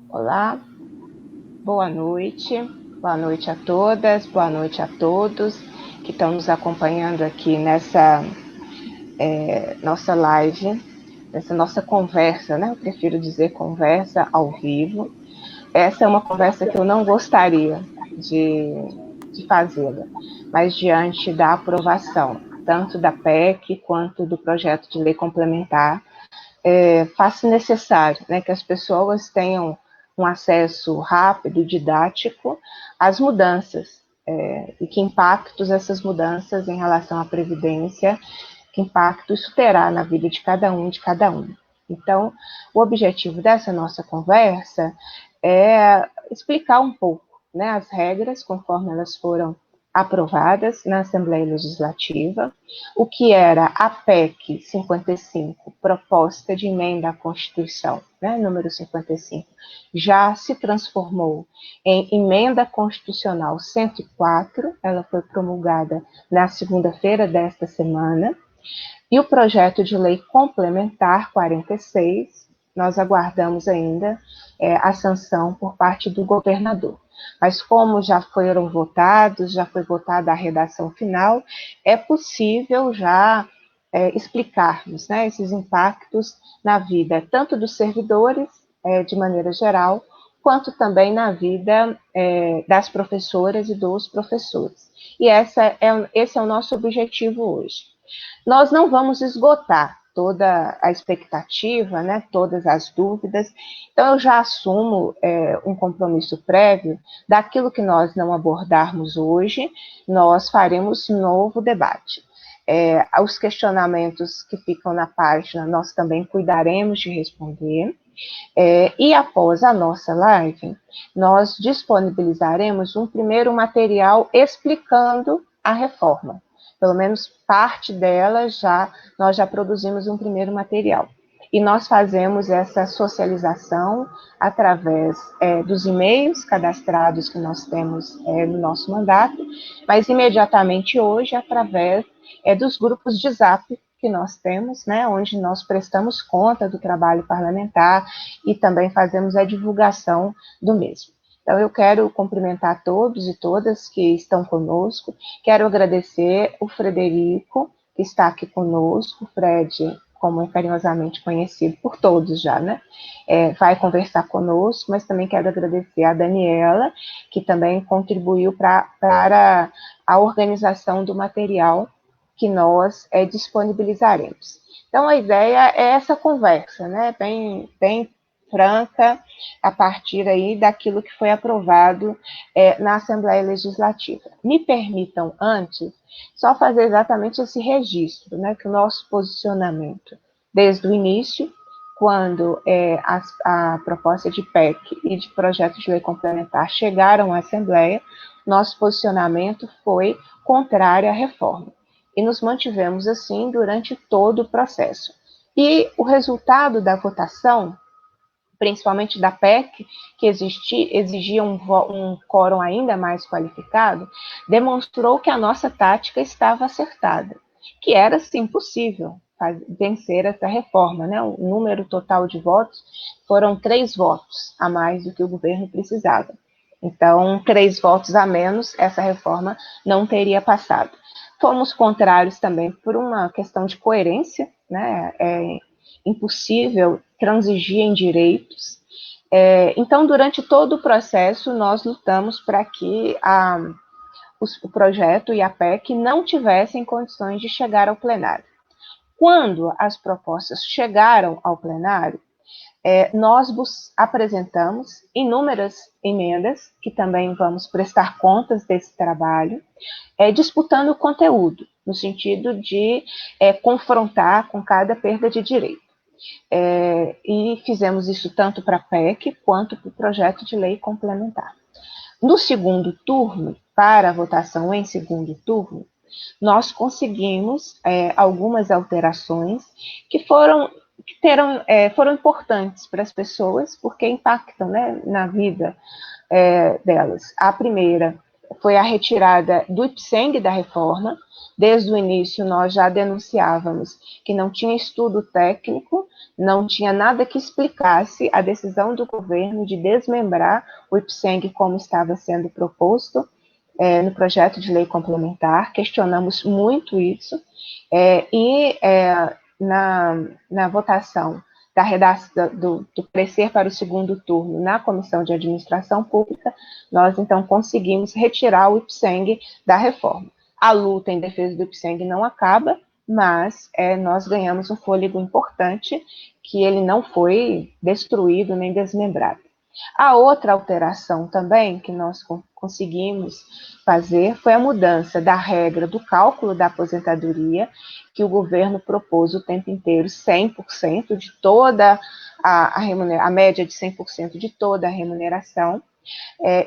Olá, boa noite a todas, boa noite a todos que estão nos acompanhando aqui nessa nossa live, nessa nossa conversa, né? Eu prefiro dizer conversa ao vivo. Essa é uma conversa que eu não gostaria de fazê-la, mas diante da aprovação, tanto da PEC quanto do projeto de lei complementar, faz-se necessário, né, que as pessoas tenham um acesso rápido, didático às mudanças, e que impactos essas mudanças em relação à Previdência, que impacto isso terá na vida de cada um, de cada um. Então, o objetivo dessa nossa conversa é explicar um pouco, né, as regras conforme elas foram aprovadas na Assembleia Legislativa, o que era a PEC 55, proposta de emenda à Constituição, né, número 55, já se transformou em emenda constitucional 104, ela foi promulgada na segunda-feira desta semana, e o projeto de lei complementar 46, nós aguardamos ainda a sanção por parte do governador. Mas como já foram votados, já foi votada a redação final, é possível já explicarmos, né, esses impactos na vida tanto dos servidores, de maneira geral, quanto também na vida das professoras e dos professores. E esse é o nosso objetivo hoje. Nós não vamos esgotar toda a expectativa, né, todas as dúvidas. Então, eu já assumo um compromisso prévio daquilo que nós não abordarmos hoje, nós faremos novo debate. Os questionamentos que ficam na página, nós também cuidaremos de responder. E após a nossa live, nós disponibilizaremos um primeiro material explicando a reforma. Pelo menos parte dela nós já produzimos um primeiro material. E nós fazemos essa socialização através dos e-mails cadastrados que nós temos no nosso mandato, mas imediatamente hoje através dos grupos de Zap que nós temos, né, onde nós prestamos conta do trabalho parlamentar e também fazemos a divulgação do mesmo. Então, eu quero cumprimentar todos e todas que estão conosco, quero agradecer o Frederico, que está aqui conosco, o Fred, como é carinhosamente conhecido por todos já, né? Vai conversar conosco, mas também quero agradecer a Daniela, que também contribuiu para a organização do material que nós disponibilizaremos. Então, a ideia é essa conversa, né, bem franca, a partir aí daquilo que foi aprovado na Assembleia Legislativa. Me permitam, antes, só fazer exatamente esse registro, né, que o nosso posicionamento, desde o início, quando a proposta de PEC e de projeto de lei complementar chegaram à Assembleia, nosso posicionamento foi contrário à reforma. E nos mantivemos assim durante todo o processo. E o resultado da votação, principalmente da PEC, que exigia um quórum ainda mais qualificado, demonstrou que a nossa tática estava acertada, que era, sim, possível vencer essa reforma, né? O número total de votos foram 3 votos a mais do que o governo precisava. Então, 3 votos a menos, essa reforma não teria passado. Fomos contrários também por uma questão de coerência, né? É impossível transigir em direitos. Então, durante todo o processo, nós lutamos para que o projeto e a PEC não tivessem condições de chegar ao plenário. Quando as propostas chegaram ao plenário, nós apresentamos inúmeras emendas, que também vamos prestar contas desse trabalho, disputando o conteúdo, no sentido de confrontar com cada perda de direito. E fizemos isso tanto para a PEC quanto para o projeto de lei complementar. No segundo turno, para a votação em segundo turno, nós conseguimos algumas alterações que foram importantes para as pessoas, porque impactam, né, na vida delas. A primeira foi a retirada do IPSENG da reforma. Desde o início, nós já denunciávamos que não tinha estudo técnico, não tinha nada que explicasse a decisão do governo de desmembrar o IPSENG como estava sendo proposto no projeto de lei complementar. Questionamos muito isso, na votação da redação do parecer para o segundo turno na Comissão de Administração Pública, nós então conseguimos retirar o IPSENG da reforma. A luta em defesa do IPSENG não acaba, mas nós ganhamos um fôlego importante, que ele não foi destruído nem desmembrado. A outra alteração também que nós conseguimos fazer foi a mudança da regra do cálculo da aposentadoria, que o governo propôs o tempo inteiro 100% de toda a média de 100% de toda a remuneração,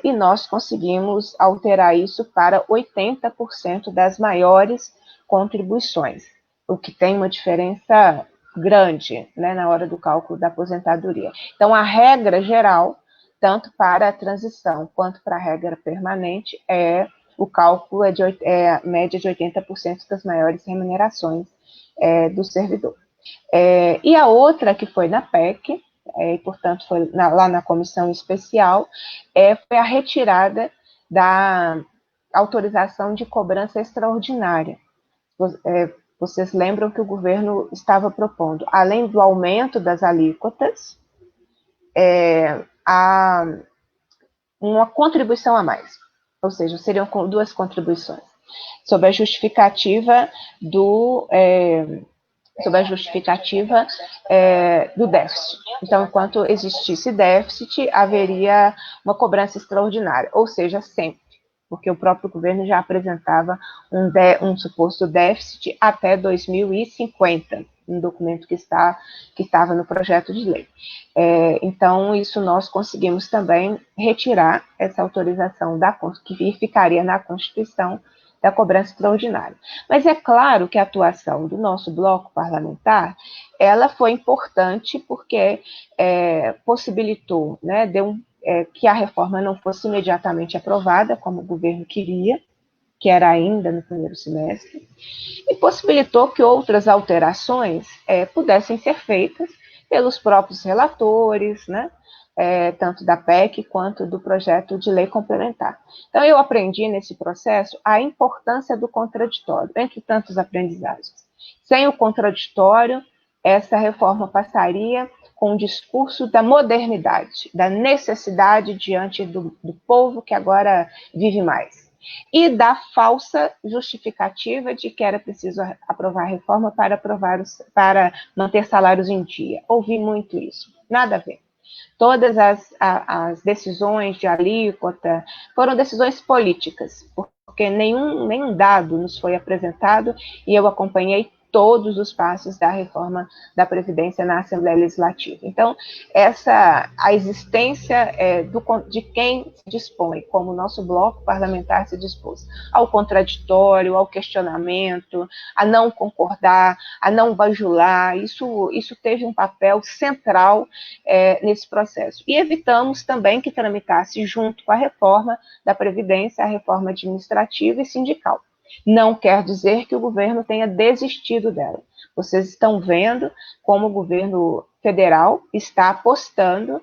e nós conseguimos alterar isso para 80% das maiores contribuições, o que tem uma diferença grande, né, na hora do cálculo da aposentadoria. Então, a regra geral, tanto para a transição quanto para a regra permanente, o cálculo é a média de 80% das maiores remunerações do servidor. E a outra, que foi na PEC, e portanto foi lá na comissão especial, foi a retirada da autorização de cobrança extraordinária. Vocês lembram que o governo estava propondo, além do aumento das alíquotas, uma contribuição a mais, ou seja, seriam duas contribuições, sob a justificativa do déficit. Então, enquanto existisse déficit, haveria uma cobrança extraordinária, ou seja, sempre, porque o próprio governo já apresentava um suposto déficit até 2050, um documento que estava no projeto de lei. Então, isso nós conseguimos também retirar essa autorização que ficaria na Constituição da cobrança extraordinária. Mas é claro que a atuação do nosso bloco parlamentar, ela foi importante porque possibilitou, né, que a reforma não fosse imediatamente aprovada, como o governo queria, que era ainda no primeiro semestre, e possibilitou que outras alterações pudessem ser feitas pelos próprios relatores, né, tanto da PEC quanto do projeto de lei complementar. Então, eu aprendi nesse processo a importância do contraditório, entre tantos aprendizagens. Sem o contraditório, essa reforma passaria com o discurso da modernidade, da necessidade diante do povo que agora vive mais, e da falsa justificativa de que era preciso aprovar a reforma para manter salários em dia. Ouvi muito isso, nada a ver. Todas as decisões de alíquota foram decisões políticas, porque nenhum dado nos foi apresentado, e eu acompanhei todos os passos da reforma da Previdência na Assembleia Legislativa. Então, a existência de quem se dispõe, como o nosso bloco parlamentar se dispôs, ao contraditório, ao questionamento, a não concordar, a não bajular, isso teve um papel central nesse processo. E evitamos também que tramitasse junto com a reforma da Previdência, a reforma administrativa e sindical. Não quer dizer que o governo tenha desistido dela. Vocês estão vendo como o governo federal está apostando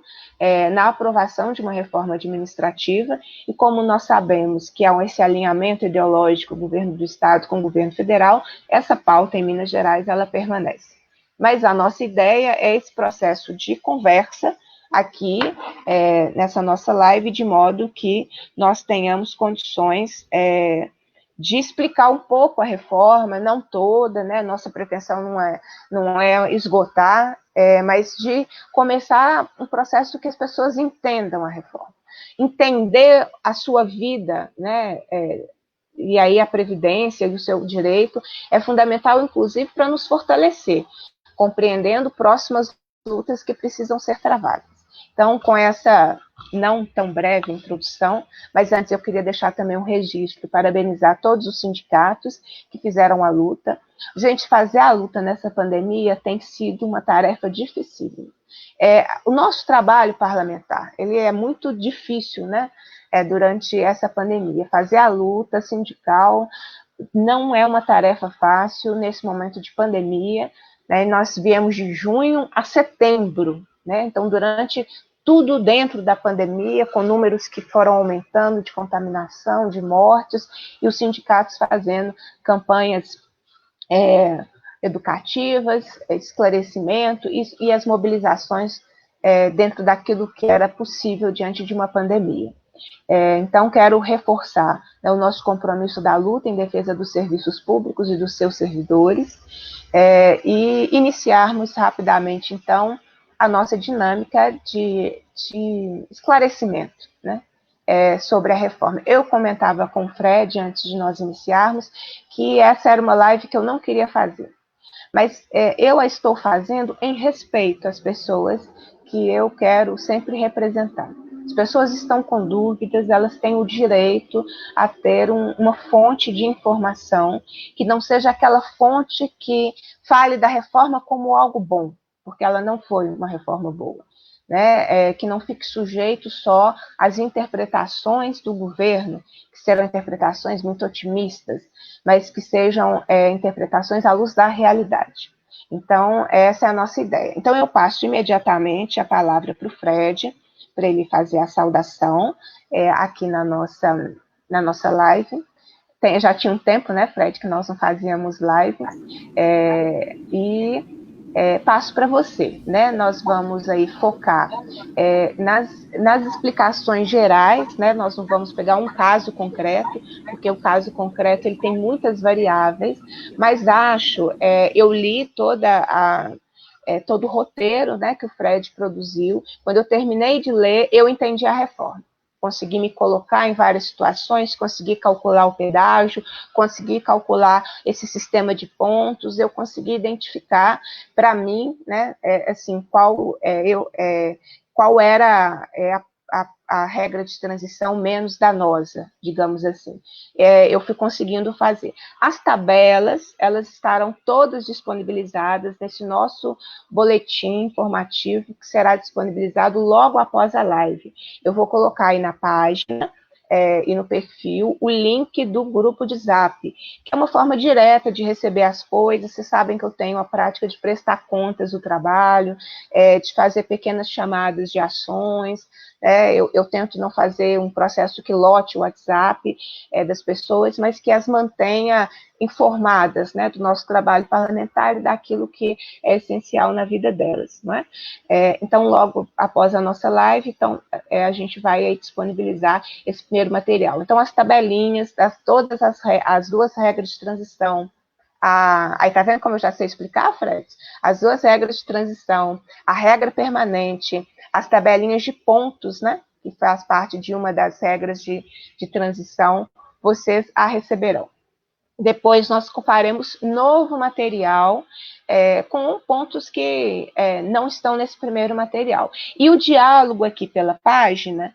na aprovação de uma reforma administrativa, e como nós sabemos que há esse alinhamento ideológico do governo do Estado com o governo federal, essa pauta em Minas Gerais ela permanece. Mas a nossa ideia é esse processo de conversa aqui nessa nossa live, de modo que nós tenhamos condições de explicar um pouco a reforma, não toda, né? Nossa pretensão não é esgotar, mas de começar um processo que as pessoas entendam a reforma, entender a sua vida, né? E aí a previdência e o seu direito é fundamental, inclusive, para nos fortalecer, compreendendo próximas lutas que precisam ser travadas. Então, com essa não tão breve introdução, mas antes eu queria deixar também um registro, parabenizar todos os sindicatos que fizeram a luta. Gente, fazer a luta nessa pandemia tem sido uma tarefa difícil. O nosso trabalho parlamentar, ele é muito difícil, né? Durante essa pandemia. Fazer a luta sindical não é uma tarefa fácil nesse momento de pandemia, né? Nós viemos de junho a setembro, né? Então, durante tudo dentro da pandemia, com números que foram aumentando de contaminação, de mortes, e os sindicatos fazendo campanhas educativas, esclarecimento e as mobilizações dentro daquilo que era possível diante de uma pandemia. Então, quero reforçar, né, o nosso compromisso da luta em defesa dos serviços públicos e dos seus servidores, e iniciarmos rapidamente, então, a nossa dinâmica de esclarecimento, né, sobre a reforma. Eu comentava com o Fred, antes de nós iniciarmos, que essa era uma live que eu não queria fazer, mas eu a estou fazendo em respeito às pessoas que eu quero sempre representar. As pessoas estão com dúvidas, elas têm o direito a ter uma fonte de informação que não seja aquela fonte que fale da reforma como algo bom, porque ela não foi uma reforma boa. Né, que não fique sujeito só às interpretações do governo, que serão interpretações muito otimistas, mas que sejam interpretações à luz da realidade. Então, essa é a nossa ideia. Então, eu passo imediatamente a palavra para o Fred, para ele fazer a saudação aqui na nossa live. Já tinha um tempo, né, Fred, que nós não fazíamos live, e passo para você, né? Nós vamos aí focar nas explicações gerais, né? Nós não vamos pegar um caso concreto, porque o caso concreto ele tem muitas variáveis, mas eu li todo o roteiro, né, que o Fred produziu. Quando eu terminei de ler, eu entendi a reforma. Consegui me colocar em várias situações, consegui calcular o pedágio, consegui calcular esse sistema de pontos, eu consegui identificar para mim, né, assim, qual era a regra de transição menos danosa, digamos assim. Eu fui conseguindo fazer. As tabelas, elas estarão todas disponibilizadas nesse nosso boletim informativo, que será disponibilizado logo após a live. Eu vou colocar aí na página e no perfil o link do grupo de Zap, que é uma forma direta de receber as coisas. Vocês sabem que eu tenho a prática de prestar contas do trabalho, de fazer pequenas chamadas de ações. Eu tento não fazer um processo que lote o WhatsApp das pessoas, mas que as mantenha informadas, né, do nosso trabalho parlamentar e daquilo que é essencial na vida delas, não é? Então, logo após a nossa live, então, a gente vai aí disponibilizar esse primeiro material. Então, as tabelinhas, todas as duas regras de transição, aí tá vendo como eu já sei explicar, Fred? As duas regras de transição, a regra permanente, as tabelinhas de pontos, né, que faz parte de uma das regras de transição, vocês a receberão. Depois nós faremos novo material com pontos que não estão nesse primeiro material. E o diálogo aqui pela página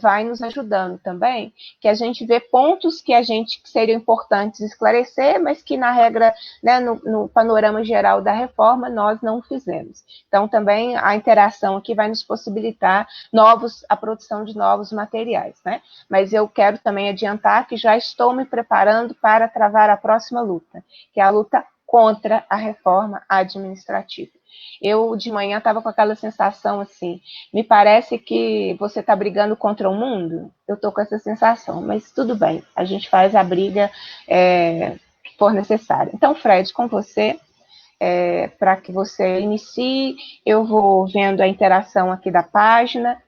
vai nos ajudando também, que a gente vê pontos que seriam importantes esclarecer, mas que na regra, né, no panorama geral da reforma, nós não fizemos. Então, também a interação aqui vai nos possibilitar a produção de novos materiais, né? Mas eu quero também adiantar que já estou me preparando para travar a próxima luta, que é a luta contra a reforma administrativa. Eu, de manhã, estava com aquela sensação assim, me parece que você está brigando contra o mundo. Eu estou com essa sensação, mas tudo bem, a gente faz a briga que for necessária. Então, Fred, com você, para que você inicie, eu vou vendo a interação aqui da página,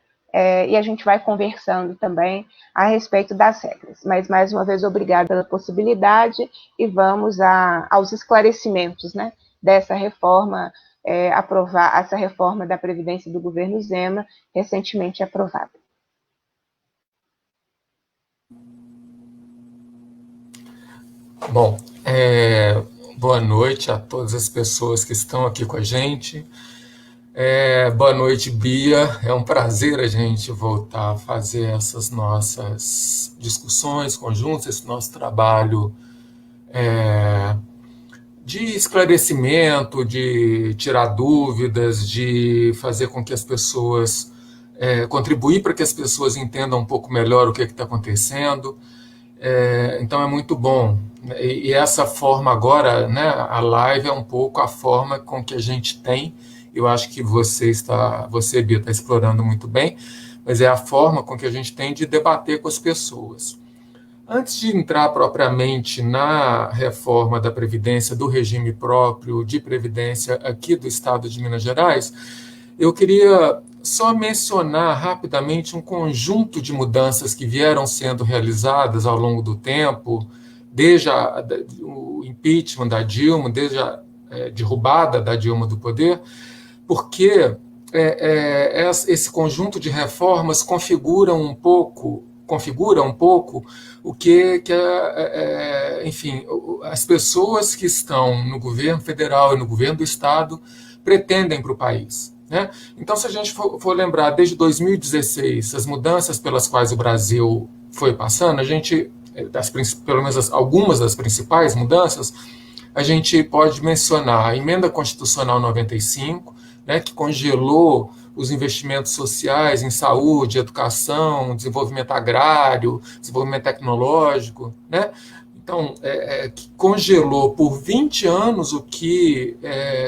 e a gente vai conversando também a respeito das regras. Mas, mais uma vez, obrigada pela possibilidade e vamos aos esclarecimentos, né, dessa reforma essa reforma da Previdência do governo Zema, recentemente aprovada. Bom, boa noite a todas as pessoas que estão aqui com a gente. Boa noite, Bia. É um prazer a gente voltar a fazer essas nossas discussões conjuntas, esse nosso trabalho de esclarecimento, de tirar dúvidas, de fazer com que as pessoas contribuir para que as pessoas entendam um pouco melhor o que está acontecendo. Então é muito bom. E essa forma agora, né, a live é um pouco a forma com que a gente tem. Eu acho que você, Bia, está explorando muito bem, mas é a forma com que a gente tem de debater com as pessoas. Antes de entrar propriamente na reforma da Previdência, do regime próprio de Previdência aqui do Estado de Minas Gerais, eu queria só mencionar rapidamente um conjunto de mudanças que vieram sendo realizadas ao longo do tempo, desde o impeachment da Dilma, desde a derrubada da Dilma do poder, porque esse conjunto de reformas configura um pouco o enfim, as pessoas que estão no governo federal e no governo do estado pretendem para o país. Né? Então, se a gente for lembrar, desde 2016, as mudanças pelas quais o Brasil foi passando, pelo menos algumas das principais mudanças, a gente pode mencionar a Emenda Constitucional 95, né, que congelou os investimentos sociais em saúde, educação, desenvolvimento agrário, desenvolvimento tecnológico, né? Então, que congelou por 20 anos o que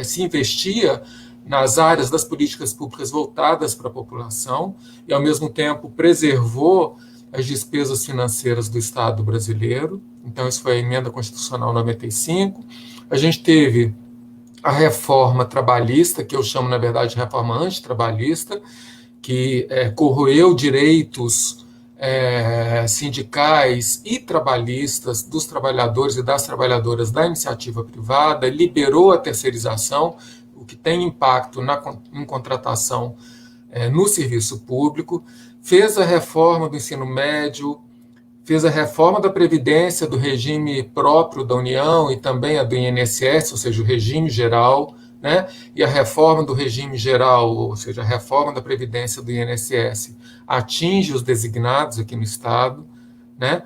se investia nas áreas das políticas públicas voltadas para a população e, ao mesmo tempo, preservou as despesas financeiras do Estado brasileiro. Então, isso foi a Emenda Constitucional 95. A gente teve a reforma trabalhista, que eu chamo, na verdade, de reforma antitrabalhista, que corroeu direitos sindicais e trabalhistas dos trabalhadores e das trabalhadoras da iniciativa privada, liberou a terceirização, o que tem impacto em contratação no serviço público, fez a reforma do ensino médio, fez a reforma da Previdência, do regime próprio da União e também a do INSS, ou seja, o regime geral, né? E a reforma do regime geral, ou seja, a reforma da Previdência do INSS, atinge os designados aqui no Estado, né?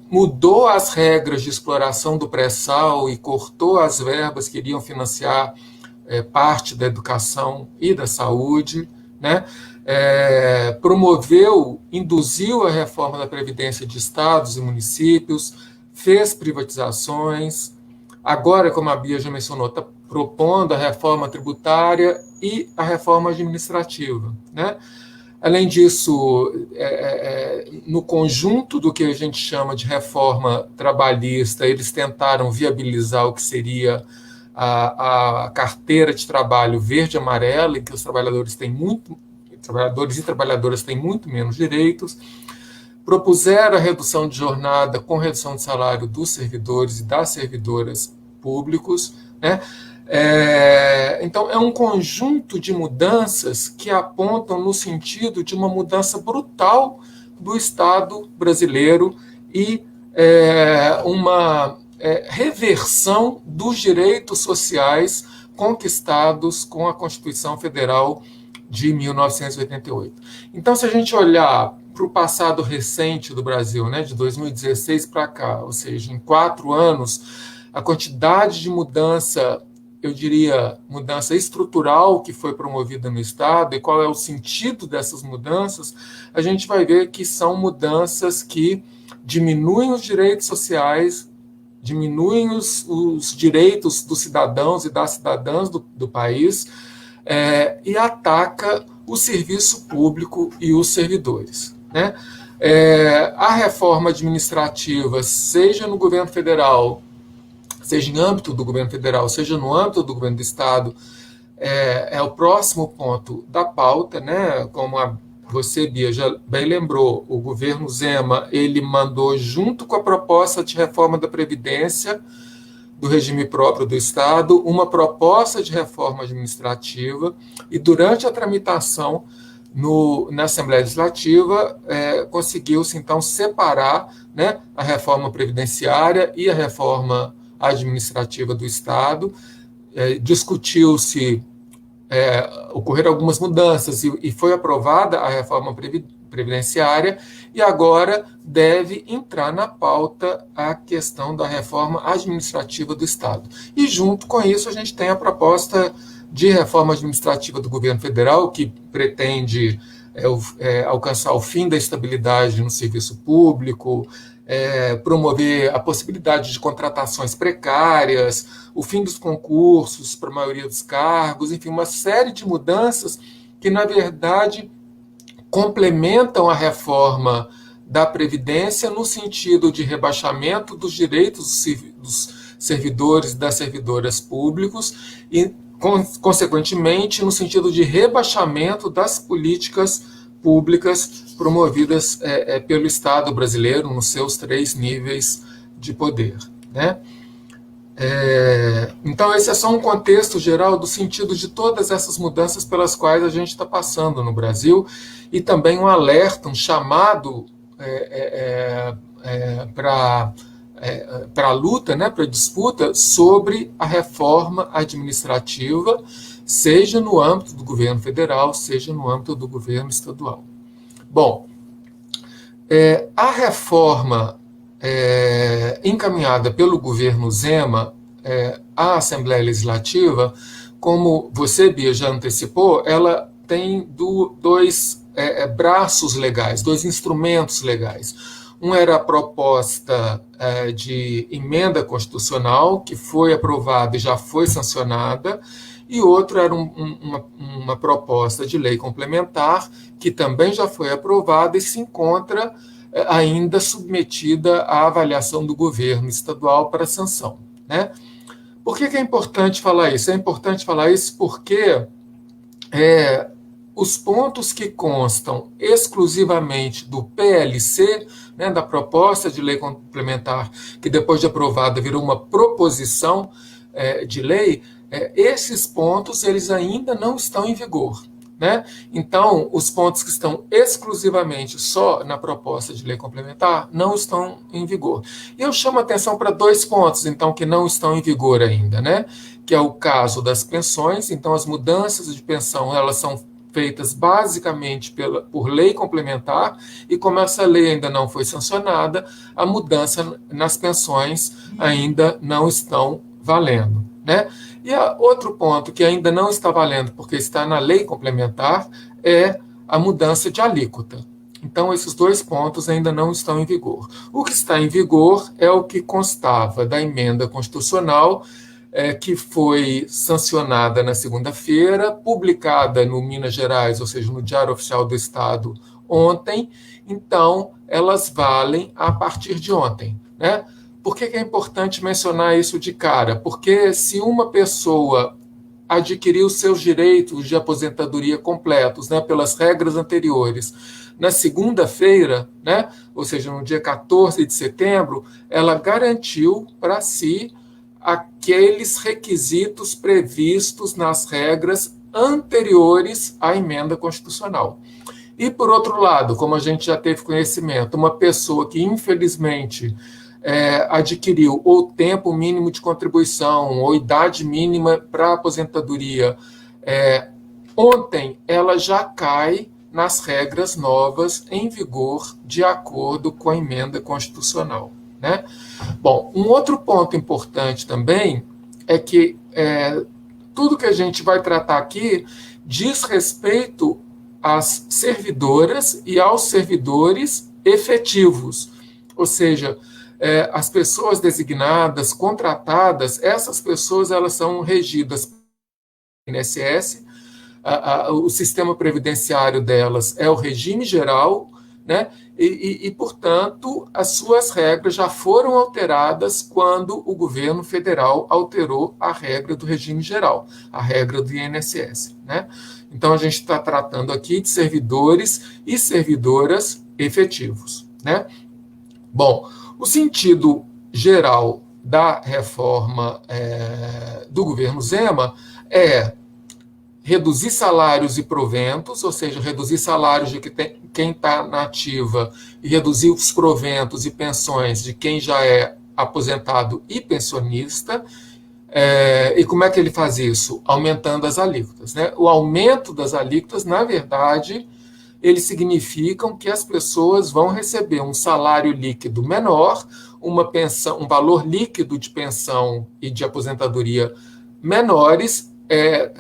Mudou as regras de exploração do pré-sal e cortou as verbas que iriam financiar parte da educação e da saúde, né? Induziu a reforma da Previdência de estados e municípios, fez privatizações, agora, como a Bia já mencionou, está propondo a reforma tributária e a reforma administrativa, né? Além disso, no conjunto do que a gente chama de reforma trabalhista, eles tentaram viabilizar o que seria a carteira de trabalho verde-amarela, em que os trabalhadores e trabalhadoras têm muito menos direitos, propuseram a redução de jornada com redução de salário dos servidores e das servidoras públicos, né? Então, é um conjunto de mudanças que apontam no sentido de uma mudança brutal do Estado brasileiro e uma reversão dos direitos sociais conquistados com a Constituição Federal de 1988. Então, se a gente olhar para o passado recente do Brasil, né, de 2016 para cá, ou seja, em 4 anos, a quantidade de mudança, eu diria, mudança estrutural que foi promovida no Estado e qual é o sentido dessas mudanças, a gente vai ver que são mudanças que diminuem os direitos sociais, diminuem os direitos dos cidadãos e das cidadãs do país, e ataca o serviço público e os servidores. Né? A reforma administrativa, seja no governo federal, seja em âmbito do governo federal, seja no âmbito do governo do estado, é o próximo ponto da pauta, né? Como você, Bia, já bem lembrou, o governo Zema, ele mandou, junto com a proposta de reforma da Previdência, do regime próprio do Estado, uma proposta de reforma administrativa, e durante a tramitação na Assembleia Legislativa, conseguiu-se, então, separar, né, a reforma previdenciária e a reforma administrativa do Estado, discutiu-se, ocorreram algumas mudanças e foi aprovada a reforma previdenciária, e agora deve entrar na pauta a questão da reforma administrativa do Estado. E junto com isso a gente tem a proposta de reforma administrativa do governo federal, que pretende alcançar o fim da estabilidade no serviço público, promover a possibilidade de contratações precárias, o fim dos concursos para a maioria dos cargos, enfim, uma série de mudanças que, na verdade, complementam a reforma da Previdência no sentido de rebaixamento dos direitos dos servidores e das servidoras públicos e, consequentemente, no sentido de rebaixamento das políticas públicas promovidas pelo Estado brasileiro nos seus 3 níveis de poder, né? Então, esse é só um contexto geral do sentido de todas essas mudanças pelas quais a gente está passando no Brasil, e também um alerta, um chamado para a luta, né, para a disputa sobre a reforma administrativa, seja no âmbito do governo federal, seja no âmbito do governo estadual. Bom, a reforma encaminhada pelo governo Zema à Assembleia Legislativa, como você, Bia, já antecipou, ela tem dois braços legais, 2 instrumentos legais. Um era a proposta de emenda constitucional, que foi aprovada e já foi sancionada, e outro era uma proposta de lei complementar, que também já foi aprovada e se encontra ainda submetida à avaliação do governo estadual para sanção, né? Por que é importante falar isso? É importante falar isso porque os pontos que constam exclusivamente do PLC, né, da proposta de lei complementar, que depois de aprovada virou uma proposição de lei, esses pontos eles ainda não estão em vigor, né? Então, os pontos que estão exclusivamente só na proposta de lei complementar não estão em vigor. E eu chamo a atenção para 2 pontos, então, que não estão em vigor ainda, né? Que é o caso das pensões. Então, as mudanças de pensão, elas são feitas basicamente por lei complementar, e como essa lei ainda não foi sancionada, a mudança nas pensões ainda não estão valendo, né? E outro ponto que ainda não está valendo, porque está na lei complementar, é a mudança de alíquota. Então, esses 2 pontos ainda não estão em vigor. O que está em vigor é o que constava da emenda constitucional, que foi sancionada na segunda-feira, publicada no Minas Gerais, ou seja, no Diário Oficial do Estado, ontem. Então, elas valem a partir de ontem, né? Por que é importante mencionar isso de cara? Porque se uma pessoa adquiriu seus direitos de aposentadoria completos, né, pelas regras anteriores, na segunda-feira, né, ou seja, no dia 14 de setembro, ela garantiu para si aqueles requisitos previstos nas regras anteriores à emenda constitucional. E, por outro lado, como a gente já teve conhecimento, uma pessoa que, infelizmente, adquiriu ou tempo mínimo de contribuição ou idade mínima para aposentadoria, ontem ela já cai nas regras novas em vigor de acordo com a emenda constitucional, né? Bom, um outro ponto importante também é que tudo que a gente vai tratar aqui diz respeito às servidoras e aos servidores efetivos, ou seja, as pessoas designadas, contratadas, essas pessoas elas são regidas pelo INSS, o sistema previdenciário delas é o regime geral, né? Portanto, as suas regras já foram alteradas quando o governo federal alterou a regra do regime geral, a regra do INSS, né? Então, a gente está tratando aqui de servidores e servidoras efetivos, né? Bom, o sentido geral da reforma do governo Zema é reduzir salários e proventos, ou seja, reduzir salários de quem está na ativa e reduzir os proventos e pensões de quem já é aposentado e pensionista, E como é que ele faz isso? Aumentando as alíquotas, né? O aumento das alíquotas, na verdade, eles significam que as pessoas vão receber um salário líquido menor, uma pensão, um valor líquido de pensão e de aposentadoria menores,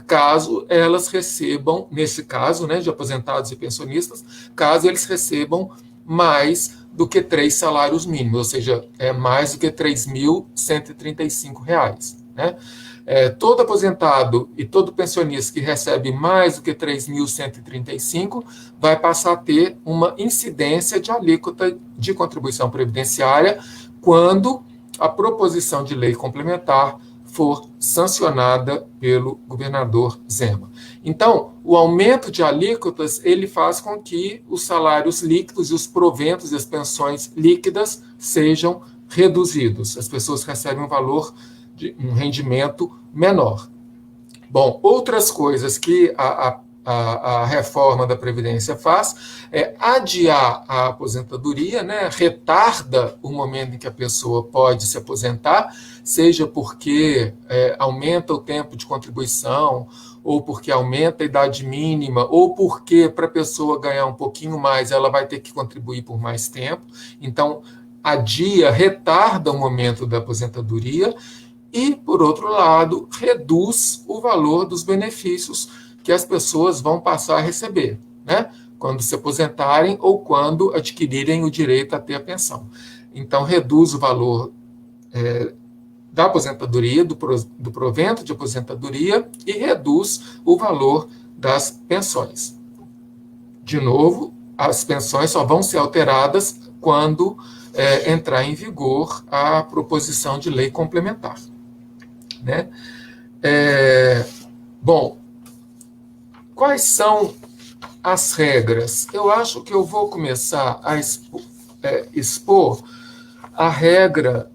caso elas recebam, nesse caso, né, de aposentados e pensionistas, caso eles recebam mais do que 3 salários mínimos, ou seja, mais do que R$ 3.135. Né? Todo aposentado e todo pensionista que recebe mais do que 3.135 vai passar a ter uma incidência de alíquota de contribuição previdenciária quando a proposição de lei complementar for sancionada pelo governador Zema. Então, o aumento de alíquotas, ele faz com que os salários líquidos e os proventos e as pensões líquidas sejam reduzidos. As pessoas recebem um valor de um rendimento menor. Bom, outras coisas que a reforma da Previdência faz é adiar a aposentadoria, né? Retarda o momento em que a pessoa pode se aposentar, seja porque aumenta o tempo de contribuição, ou porque aumenta a idade mínima, ou porque para a pessoa ganhar um pouquinho mais, ela vai ter que contribuir por mais tempo. Então, adia, retarda o momento da aposentadoria, e, por outro lado, reduz o valor dos benefícios que as pessoas vão passar a receber, né? Quando se aposentarem ou quando adquirirem o direito a ter a pensão. Então, reduz o valor da aposentadoria, do provento de aposentadoria, e reduz o valor das pensões. De novo, as pensões só vão ser alteradas quando entrar em vigor a proposição de lei complementar. Né? Bom, quais são as regras? Eu acho que eu vou começar a expor a regra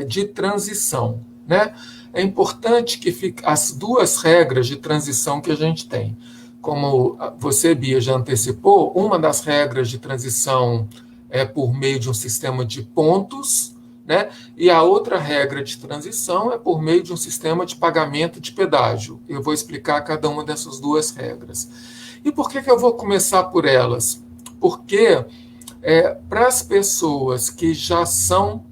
de transição. Né? É importante que fique as duas regras de transição que a gente tem. Como você, Bia, já antecipou, uma das regras de transição é por meio de um sistema de pontos, né? E a outra regra de transição é por meio de um sistema de pagamento de pedágio. Eu vou explicar cada uma dessas duas regras. E por que eu vou começar por elas? Porque para as pessoas que já são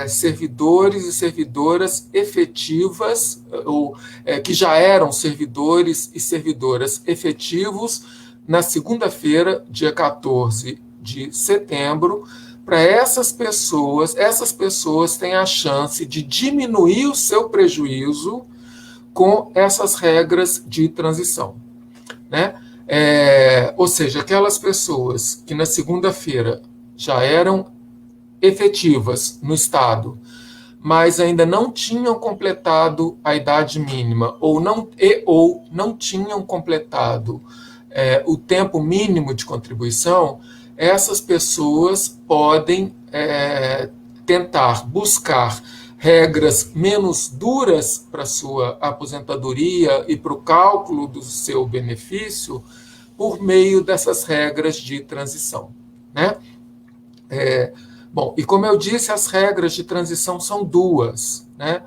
servidores e servidoras efetivas, ou que já eram servidores e servidoras efetivos, na segunda-feira, dia 14 de setembro, para essas pessoas têm a chance de diminuir o seu prejuízo com essas regras de transição. Né? Ou seja, aquelas pessoas que na segunda-feira já eram efetivas no Estado, mas ainda não tinham completado a idade mínima ou não tinham completado o tempo mínimo de contribuição, essas pessoas podem tentar buscar regras menos duras para sua aposentadoria e para o cálculo do seu benefício por meio dessas regras de transição. Né? Bom, e como eu disse, as regras de transição são duas, né?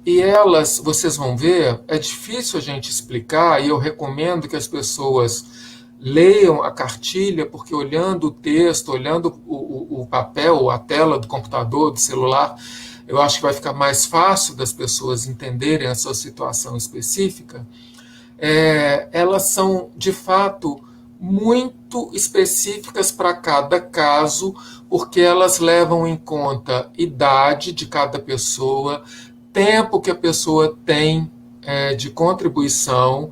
E elas, vocês vão ver, é difícil a gente explicar, e eu recomendo que as pessoas leiam a cartilha, porque olhando o texto, olhando o papel, a tela do computador, do celular, eu acho que vai ficar mais fácil das pessoas entenderem a sua situação específica. Elas são, de fato, muito específicas para cada caso, porque elas levam em conta idade de cada pessoa, tempo que a pessoa tem de contribuição,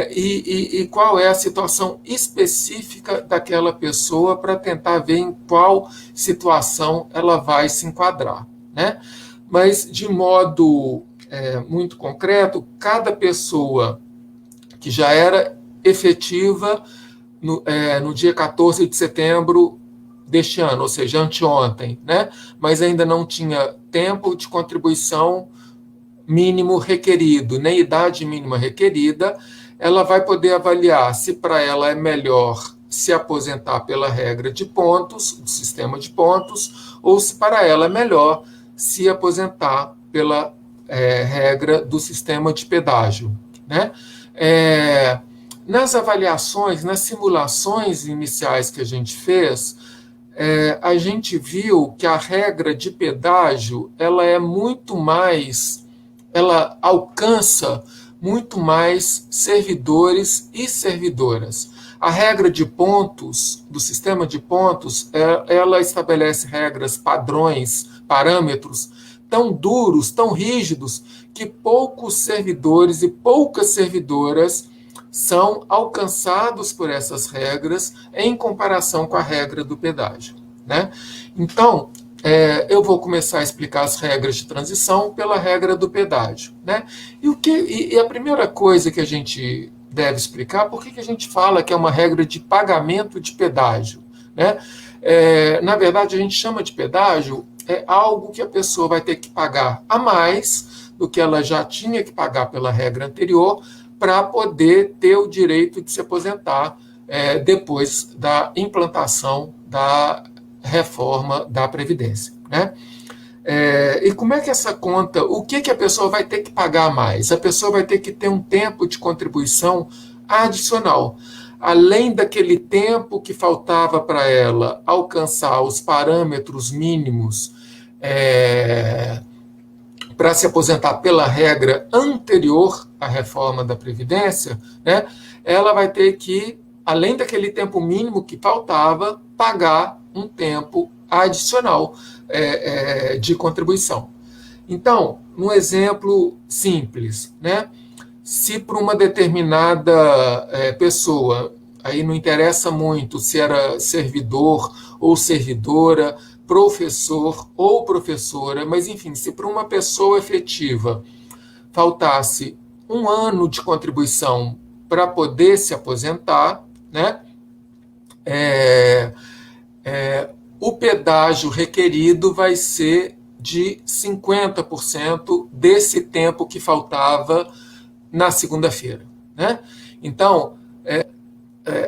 e qual é a situação específica daquela pessoa para tentar ver em qual situação ela vai se enquadrar. Né? Mas, de modo muito concreto, cada pessoa que já era efetiva no dia 14 de setembro deste ano, ou seja, anteontem, né? Mas ainda não tinha tempo de contribuição mínimo requerido, nem idade mínima requerida, ela vai poder avaliar se para ela é melhor se aposentar pela regra de pontos, do sistema de pontos, ou se para ela é melhor se aposentar pela regra do sistema de pedágio, né? Nas avaliações, nas simulações iniciais que a gente fez, a gente viu que a regra de pedágio ela alcança muito mais servidores e servidoras. A regra de pontos, do sistema de pontos, ela estabelece regras, padrões, parâmetros tão duros, tão rígidos, que poucos servidores e poucas servidoras são alcançados por essas regras em comparação com a regra do pedágio, né? Então, eu vou começar a explicar as regras de transição pela regra do pedágio, né? E a primeira coisa que a gente deve explicar, por que a gente fala que é uma regra de pagamento de pedágio, né? Na verdade, a gente chama de pedágio algo que a pessoa vai ter que pagar a mais do que ela já tinha que pagar pela regra anterior para poder ter o direito de se aposentar depois da implantação da reforma da Previdência, né? E como é que essa conta, o que a pessoa vai ter que pagar a mais? A pessoa vai ter que ter um tempo de contribuição adicional. Além daquele tempo que faltava para ela alcançar os parâmetros mínimos para se aposentar pela regra anterior à reforma da Previdência, né, ela vai ter que, além daquele tempo mínimo que faltava, pagar um tempo adicional de contribuição. Então, um exemplo simples, né? Se para uma determinada pessoa, aí não interessa muito se era servidor ou servidora, professor ou professora, mas enfim, se para uma pessoa efetiva faltasse 1 ano de contribuição para poder se aposentar, né? O pedágio requerido vai ser de 50% desse tempo que faltava na segunda-feira, né? Então,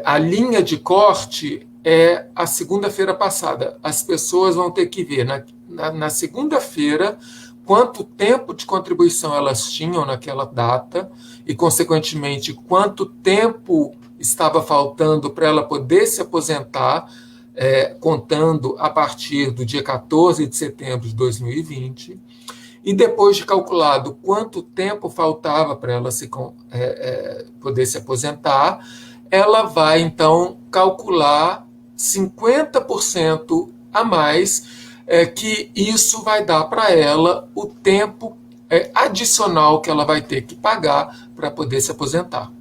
a linha de corte é a segunda-feira passada. As pessoas vão ter que ver na segunda-feira quanto tempo de contribuição elas tinham naquela data e, consequentemente, quanto tempo estava faltando para ela poder se aposentar, contando a partir do dia 14 de setembro de 2020. E depois de calculado quanto tempo faltava para ela poder se aposentar, ela vai, então, calcular 50% a mais, que isso vai dar para ela o tempo adicional que ela vai ter que pagar para poder se aposentar.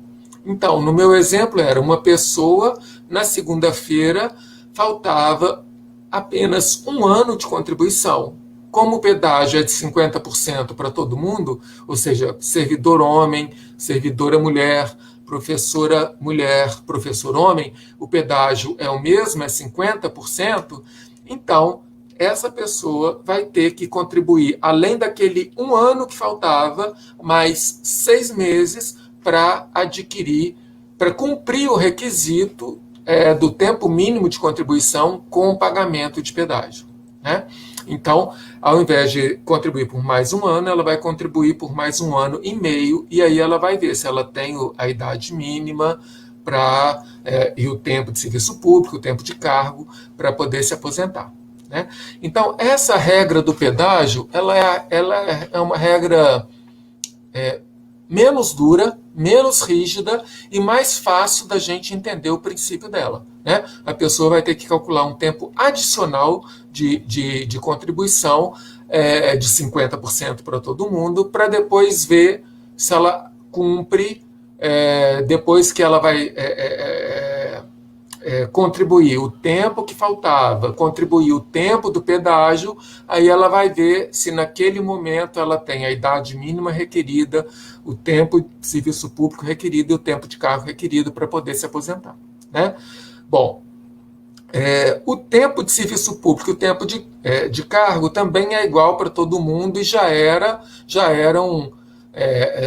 Então, no meu exemplo, era uma pessoa, na segunda-feira, faltava apenas 1 ano de contribuição. Como o pedágio é de 50% para todo mundo, ou seja, servidor homem, servidora mulher, professora mulher, professor homem, o pedágio é o mesmo, é 50%, então essa pessoa vai ter que contribuir, além daquele 1 ano que faltava, mais 6 meses para cumprir o requisito do tempo mínimo de contribuição com o pagamento de pedágio, né? Então, ao invés de contribuir por mais 1 ano, ela vai contribuir por mais 1 ano e meio, e aí ela vai ver se ela tem a idade mínima e o tempo de serviço público, o tempo de cargo, para poder se aposentar, né? Então, essa regra do pedágio, ela é uma regra menos dura, menos rígida e mais fácil da gente entender o princípio dela, né? A pessoa vai ter que calcular um tempo adicional de contribuição de 50% para todo mundo, para depois ver se ela cumpre, depois que ela vai contribuir o tempo que faltava, contribuir o tempo do pedágio, aí ela vai ver se naquele momento ela tem a idade mínima requerida, o tempo de serviço público requerido e o tempo de cargo requerido para poder se aposentar, né? Bom, o tempo de serviço público e o tempo de cargo também é igual para todo mundo e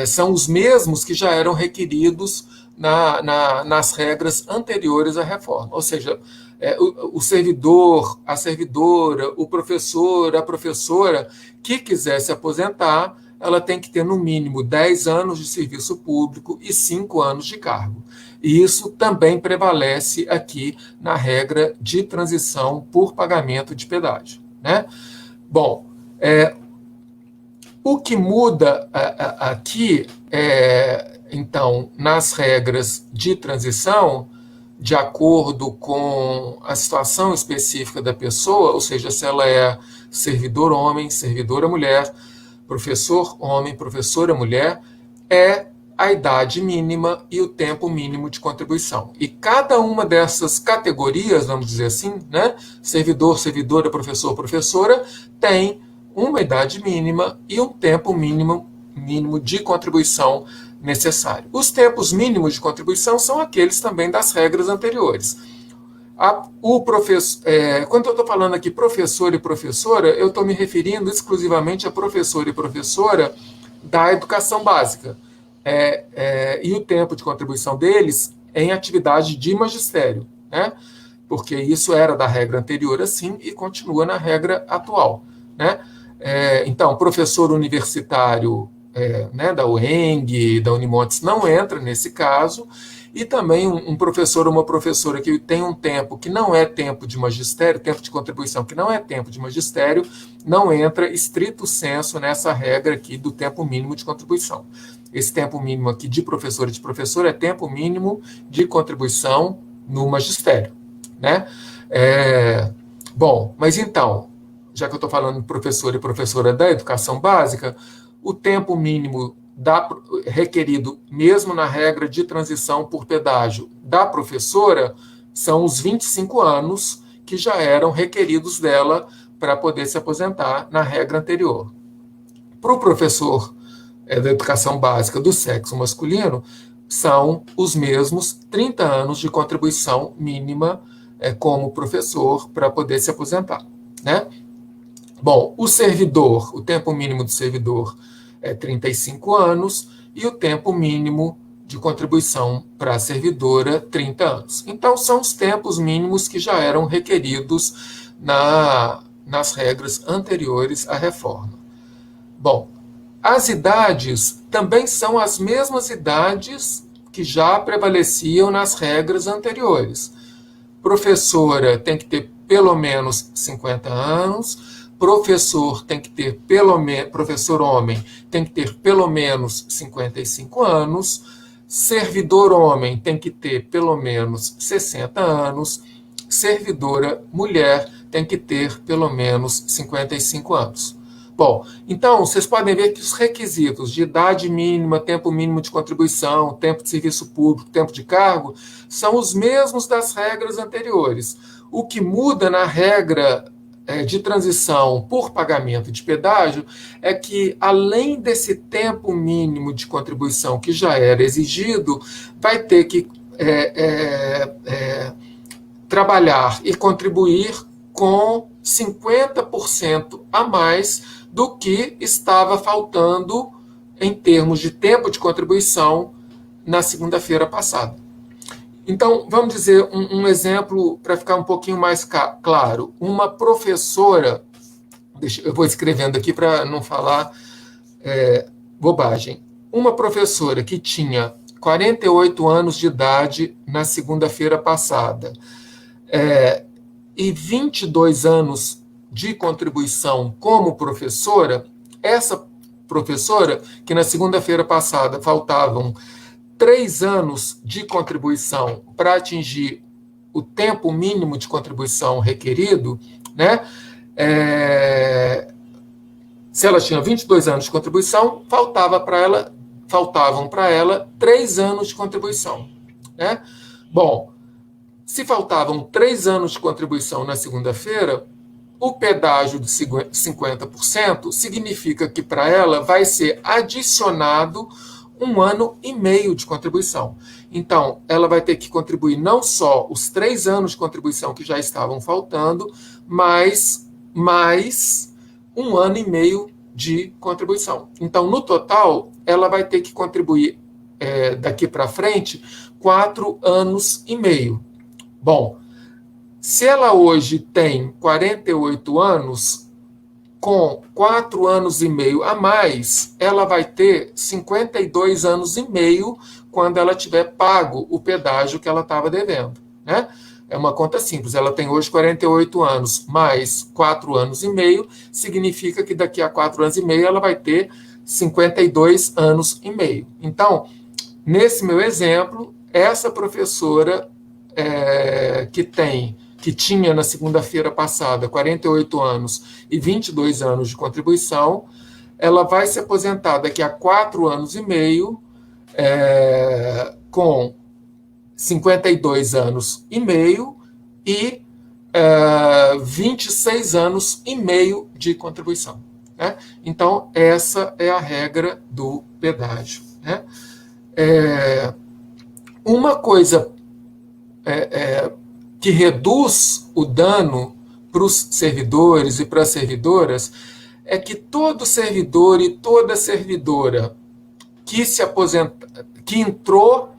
são os mesmos que já eram requeridos nas regras anteriores à reforma. Ou seja, o servidor, a servidora, o professor, a professora que quiser se aposentar, ela tem que ter no mínimo 10 anos de serviço público e 5 anos de cargo. E isso também prevalece aqui na regra de transição por pagamento de pedágio, né? Bom, o que muda aqui, então, nas regras de transição, de acordo com a situação específica da pessoa, ou seja, se ela é servidor homem, servidora mulher, professor homem, professora mulher, é a idade mínima e o tempo mínimo de contribuição. E cada uma dessas categorias, vamos dizer assim, né, servidor, servidora, professor, professora, tem uma idade mínima e um tempo mínimo de contribuição necessário. Os tempos mínimos de contribuição são aqueles também das regras anteriores. Quando eu estou falando aqui professor e professora, eu estou me referindo exclusivamente a professor e professora da educação básica. E o tempo de contribuição deles em atividade de magistério, né? Porque isso era da regra anterior assim e continua na regra atual, né? Então, professor universitário né, da UENG, da Unimontes, não entra nesse caso, e também um professor ou uma professora que tem um tempo que não é tempo de magistério, tempo de contribuição que não é tempo de magistério, não entra estrito sensu nessa regra aqui do tempo mínimo de contribuição. Esse tempo mínimo aqui de professor e de professora é tempo mínimo de contribuição no magistério, né? Bom, mas então, já que eu estou falando de professor e professora da educação básica, o tempo mínimo requerido, mesmo na regra de transição por pedágio da professora, são os 25 anos que já eram requeridos dela para poder se aposentar na regra anterior. Para o professor da educação básica do sexo masculino, são os mesmos 30 anos de contribuição mínima como professor para poder se aposentar, né? Bom, o servidor, o tempo mínimo do servidor é 35 anos e o tempo mínimo de contribuição para a servidora, 30 anos. Então, são os tempos mínimos que já eram requeridos nas regras anteriores à reforma. Bom, as idades também são as mesmas idades que já prevaleciam nas regras anteriores. Professora tem que ter pelo menos 50 anos, professor tem que ter professor homem tem que ter pelo menos 55 anos, servidor homem tem que ter pelo menos 60 anos, servidora mulher tem que ter pelo menos 55 anos. Bom, então, vocês podem ver que os requisitos de idade mínima, tempo mínimo de contribuição, tempo de serviço público, tempo de cargo, são os mesmos das regras anteriores. O que muda na regra de transição por pagamento de pedágio é que, além desse tempo mínimo de contribuição que já era exigido, vai ter que trabalhar e contribuir com 50% a mais do que estava faltando em termos de tempo de contribuição na segunda-feira passada. Então, vamos dizer um exemplo para ficar um pouquinho mais claro. Uma professora, eu vou escrevendo aqui para não falar bobagem. Uma professora que tinha 48 anos de idade na segunda-feira passada e 22 anos de contribuição como professora, essa professora, que na segunda-feira passada faltavam 3 anos de contribuição para atingir o tempo mínimo de contribuição requerido, né? Se ela tinha 22 anos de contribuição, faltavam para ela 3 anos de contribuição, né? Bom, se faltavam 3 anos de contribuição na segunda-feira, o pedágio de 50% significa que para ela vai ser adicionado 1 ano e meio de contribuição. Então, ela vai ter que contribuir não só os 3 anos de contribuição que já estavam faltando, mas mais 1 ano e meio de contribuição. Então, no total, ela vai ter que contribuir daqui para frente 4 anos e meio. Bom, Se ela hoje tem 48 anos, com 4 anos e meio a mais, ela vai ter 52 anos e meio quando ela tiver pago o pedágio que ela estava devendo, né? É uma conta simples. Ela tem hoje 48 anos mais 4 anos e meio, significa que daqui a 4 anos e meio ela vai ter 52 anos e meio. Então, nesse meu exemplo, essa professora que tinha na segunda-feira passada 48 anos e 22 anos de contribuição, ela vai se aposentar daqui a 4 anos e meio, com 52 anos e meio e 26 anos e meio de contribuição, né? Então, essa é a regra do pedágio, né? Uma coisa que reduz o dano para os servidores e para as servidoras é que todo servidor e toda servidora que se aposenta, que entrou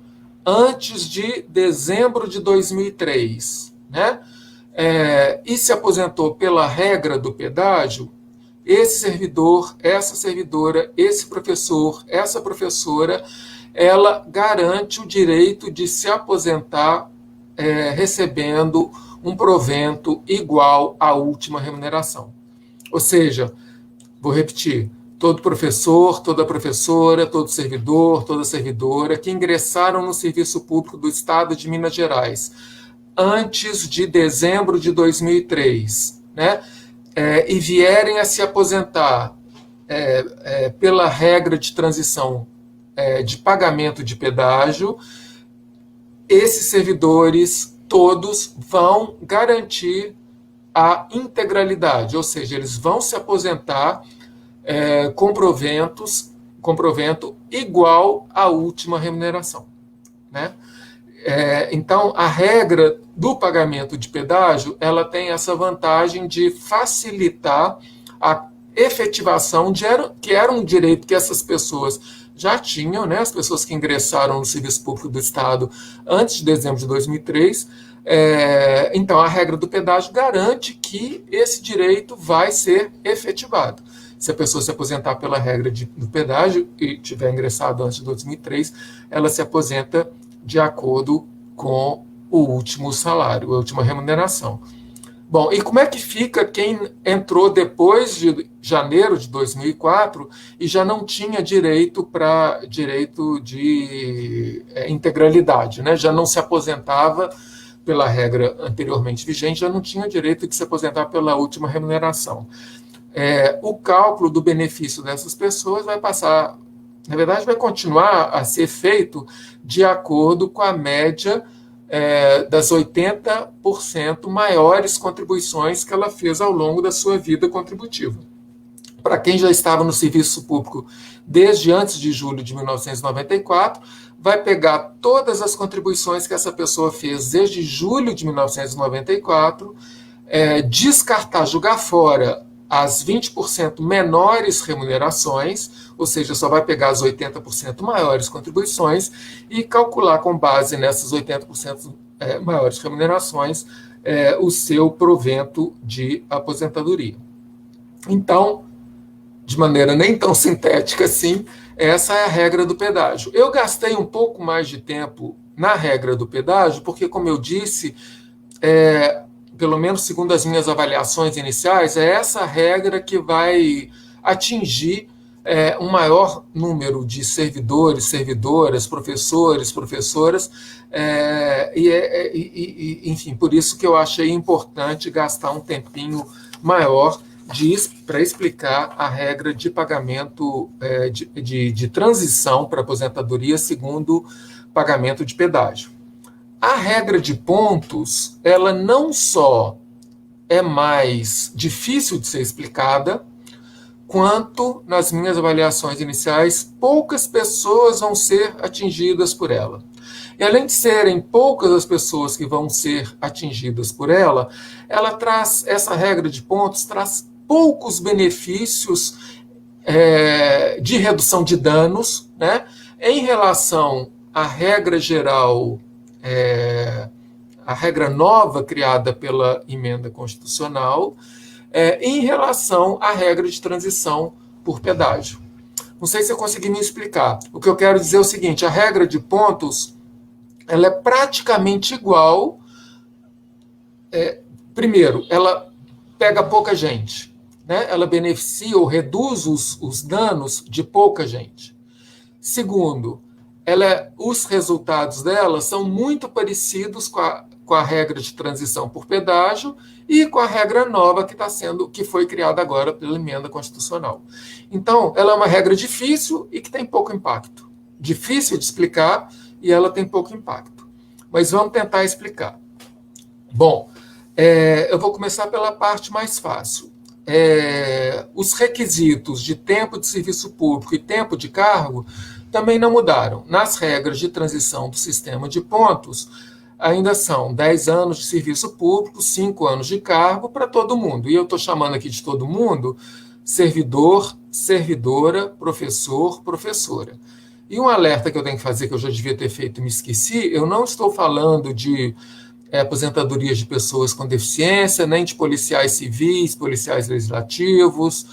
antes de dezembro de 2003, né, e se aposentou pela regra do pedágio, esse servidor, essa servidora, esse professor, essa professora, ela garante o direito de se aposentar recebendo um provento igual à última remuneração. Ou seja, vou repetir, todo professor, toda professora, todo servidor, toda servidora que ingressaram no serviço público do Estado de Minas Gerais antes de dezembro de 2003, né, e vierem a se aposentar pela regra de transição de pagamento de pedágio, esses servidores todos vão garantir a integralidade, ou seja, eles vão se aposentar com provento igual à última remuneração, né? Então, a regra do pagamento de pedágio, ela tem essa vantagem de facilitar a efetivação, que era um direito que essas pessoas já tinham, né, as pessoas que ingressaram no Serviço Público do Estado antes de dezembro de 2003. Então, a regra do pedágio garante que esse direito vai ser efetivado. Se a pessoa se aposentar pela regra do pedágio e tiver ingressado antes de 2003, ela se aposenta de acordo com o último salário, a última remuneração. Bom, e como é que fica quem entrou depois de janeiro de 2004 e já não tinha direito de integralidade, né? Já não se aposentava pela regra anteriormente vigente, já não tinha direito de se aposentar pela última remuneração. O cálculo do benefício dessas pessoas vai passar, na verdade, vai continuar a ser feito de acordo com a média das 80% maiores contribuições que ela fez ao longo da sua vida contributiva. Para quem já estava no serviço público desde antes de julho de 1994, vai pegar todas as contribuições que essa pessoa fez desde julho de 1994, descartar, jogar fora as 20% menores remunerações, ou seja, só vai pegar as 80% maiores contribuições e calcular com base nessas 80% maiores remunerações o seu provento de aposentadoria. Então, de maneira nem tão sintética assim, essa é a regra do pedágio. Eu gastei um pouco mais de tempo na regra do pedágio, porque, como eu disse, pelo menos segundo as minhas avaliações iniciais, é essa regra que vai atingir um maior número de servidores, servidoras, professores, professoras, enfim, por isso que eu achei importante gastar um tempinho maior para explicar a regra de pagamento de transição para aposentadoria segundo pagamento de pedágio. A regra de pontos, ela não só é mais difícil de ser explicada, quanto, nas minhas avaliações iniciais, poucas pessoas vão ser atingidas por ela. E além de serem poucas as pessoas que vão ser atingidas por ela traz, essa regra de pontos traz poucos benefícios de redução de danos, né, em relação à regra geral, a regra nova criada pela emenda constitucional em relação à regra de transição por pedágio. Não sei se eu consegui me explicar. O que eu quero dizer é o seguinte, a regra de pontos ela é praticamente igual. Primeiro, ela pega pouca gente, né? Ela beneficia ou reduz os danos de pouca gente. Segundo, os resultados dela são muito parecidos com a regra de transição por pedágio e com a regra nova que foi criada agora pela emenda constitucional. Então, ela é uma regra difícil e que tem pouco impacto. Difícil de explicar e ela tem pouco impacto. Mas vamos tentar explicar. Bom, eu vou começar pela parte mais fácil. Os requisitos de tempo de serviço público e tempo de cargo também não mudaram. Nas regras de transição do sistema de pontos, ainda são 10 anos de serviço público, 5 anos de cargo para todo mundo. E eu estou chamando aqui de todo mundo servidor, servidora, professor, professora. E um alerta que eu tenho que fazer, que eu já devia ter feito e me esqueci, eu não estou falando de aposentadorias de pessoas com deficiência, nem de policiais civis, policiais legislativos,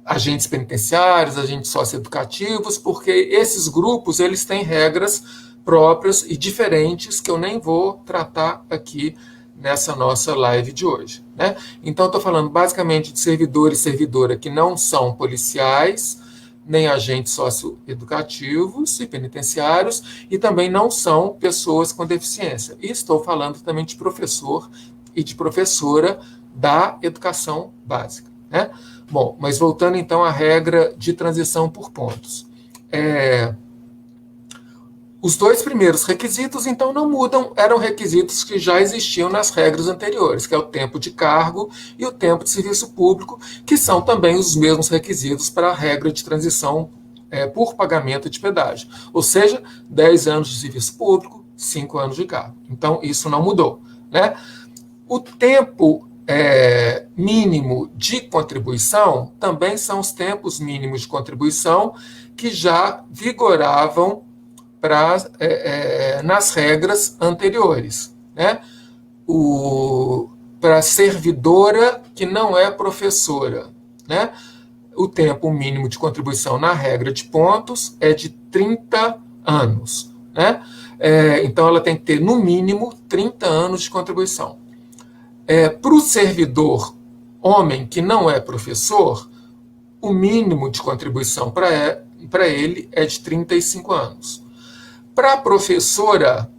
agentes penitenciários, agentes socioeducativos, porque esses grupos eles têm regras próprias e diferentes que eu nem vou tratar aqui nessa nossa live de hoje, né? Então, estou falando basicamente de servidor e servidora que não são policiais, nem agentes socioeducativos e penitenciários, e também não são pessoas com deficiência. E estou falando também de professor e de professora da educação básica, né? Bom, mas voltando então à regra de transição por pontos. Os dois primeiros requisitos, então, não mudam, eram requisitos que já existiam nas regras anteriores, que é o tempo de cargo e o tempo de serviço público, que são também os mesmos requisitos para a regra de transição por pagamento de pedágio. Ou seja, 10 anos de serviço público, 5 anos de cargo. Então, isso não mudou, né? O tempo mínimo de contribuição também são os tempos mínimos de contribuição que já vigoravam nas regras anteriores, né? Para servidora que não é professora, né? O tempo mínimo de contribuição na regra de pontos é de 30 anos, né? Então, ela tem que ter, no mínimo, 30 anos de contribuição. Para o servidor homem que não é professor, o mínimo de contribuição para ele é de 35 anos. Para a professora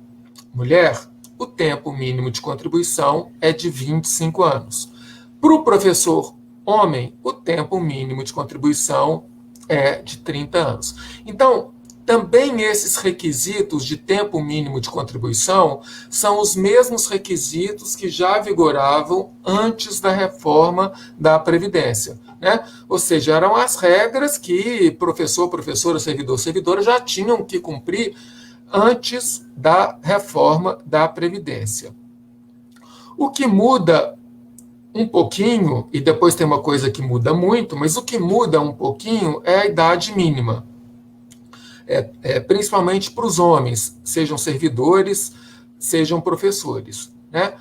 mulher, o tempo mínimo de contribuição é de 25 anos. Para o professor homem, o tempo mínimo de contribuição é de 30 anos. Então, também esses requisitos de tempo mínimo de contribuição são os mesmos requisitos que já vigoravam antes da reforma da Previdência, né? Ou seja, eram as regras que professor, professora, servidor, servidora já tinham que cumprir antes da reforma da Previdência. O que muda um pouquinho, e depois tem uma coisa que muda muito, mas o que muda um pouquinho é a idade mínima. Principalmente para os homens, sejam servidores, sejam professores, né?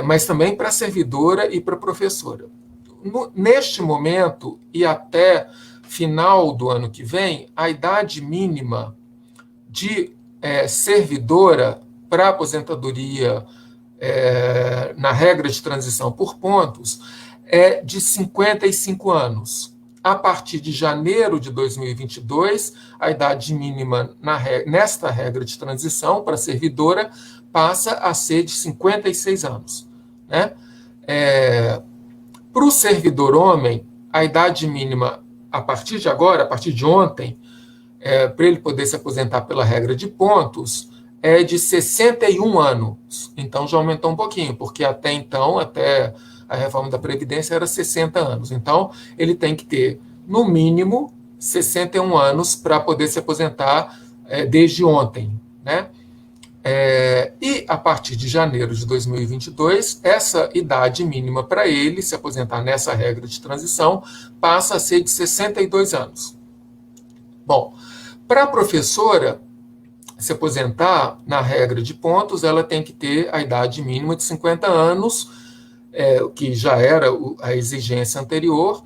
Mas também para a servidora e para a professora. Neste momento, e até final do ano que vem, a idade mínima de servidora para aposentadoria na regra de transição por pontos é de 55 anos. A partir de janeiro de 2022, a idade mínima nesta regra de transição para servidora passa a ser de 56 anos, né? Para o servidor homem, a idade mínima, a partir de agora, a partir de ontem, para ele poder se aposentar pela regra de pontos, é de 61 anos. Então, já aumentou um pouquinho, porque até então, até a reforma da Previdência, era 60 anos. Então, ele tem que ter, no mínimo, 61 anos para poder se aposentar desde ontem, né? E, a partir de janeiro de 2022, essa idade mínima para ele se aposentar nessa regra de transição passa a ser de 62 anos. Bom, para a professora, se aposentar na regra de pontos, ela tem que ter a idade mínima de 50 anos, que já era a exigência anterior,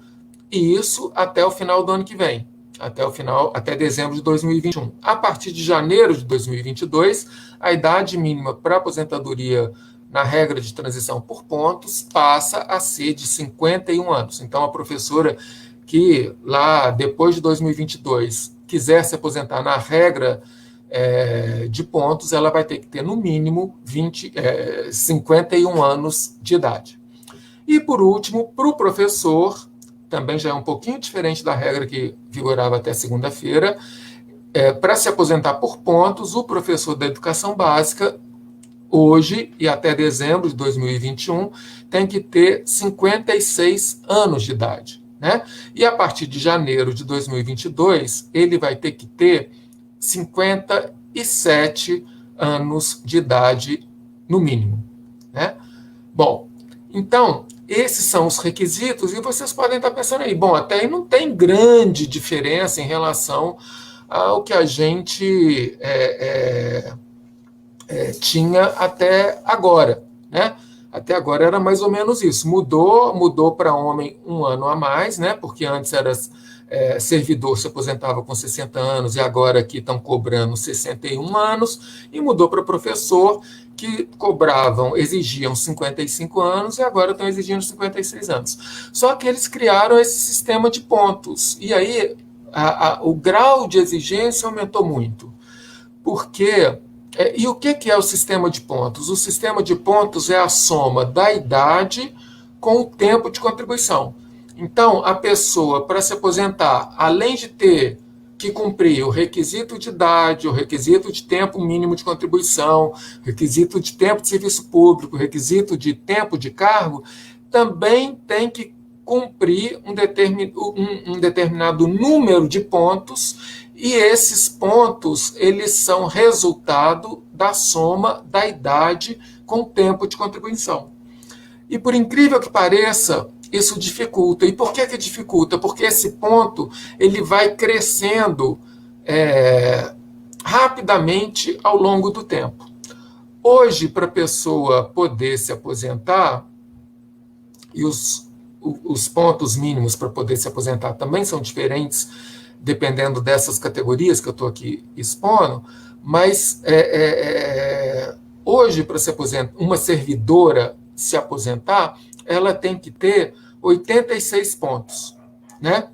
e isso até o final do ano que vem, até dezembro de 2021. A partir de janeiro de 2022, a idade mínima para aposentadoria na regra de transição por pontos passa a ser de 51 anos. Então, a professora que lá depois de 2022 quiser se aposentar na regra de pontos, ela vai ter que ter no mínimo 51 anos de idade. E por último, para o professor, também já é um pouquinho diferente da regra que vigorava até segunda-feira, para se aposentar por pontos, o professor da educação básica, hoje e até dezembro de 2021, tem que ter 56 anos de idade, né? E a partir de janeiro de 2022, ele vai ter que ter 57 anos de idade no mínimo, né? Bom, então, esses são os requisitos, e vocês podem estar pensando aí, bom, até aí não tem grande diferença em relação ao que a gente tinha até agora, né? Até agora era mais ou menos isso. Mudou para homem 1 ano a mais, né? Porque antes era servidor se aposentava com 60 anos e agora aqui estão cobrando 61 anos, e mudou para professor, que exigiam 55 anos e agora estão exigindo 56 anos. Só que eles criaram esse sistema de pontos, e aí o grau de exigência aumentou muito. Porque, e o que é o sistema de pontos? O sistema de pontos é a soma da idade com o tempo de contribuição. Então, a pessoa, para se aposentar, além de ter que cumprir o requisito de idade, o requisito de tempo mínimo de contribuição, o requisito de tempo de serviço público, o requisito de tempo de cargo, também tem que cumprir um determinado número de pontos, e esses pontos, eles são resultado da soma da idade com o tempo de contribuição. E por incrível que pareça, isso dificulta. E por que dificulta? Porque esse ponto ele vai crescendo rapidamente ao longo do tempo. Hoje, para a pessoa poder se aposentar, e os pontos mínimos para poder se aposentar também são diferentes, dependendo dessas categorias que eu estou aqui expondo, mas hoje, para se aposentar, uma servidora se aposentar, ela tem que ter 86 pontos, né?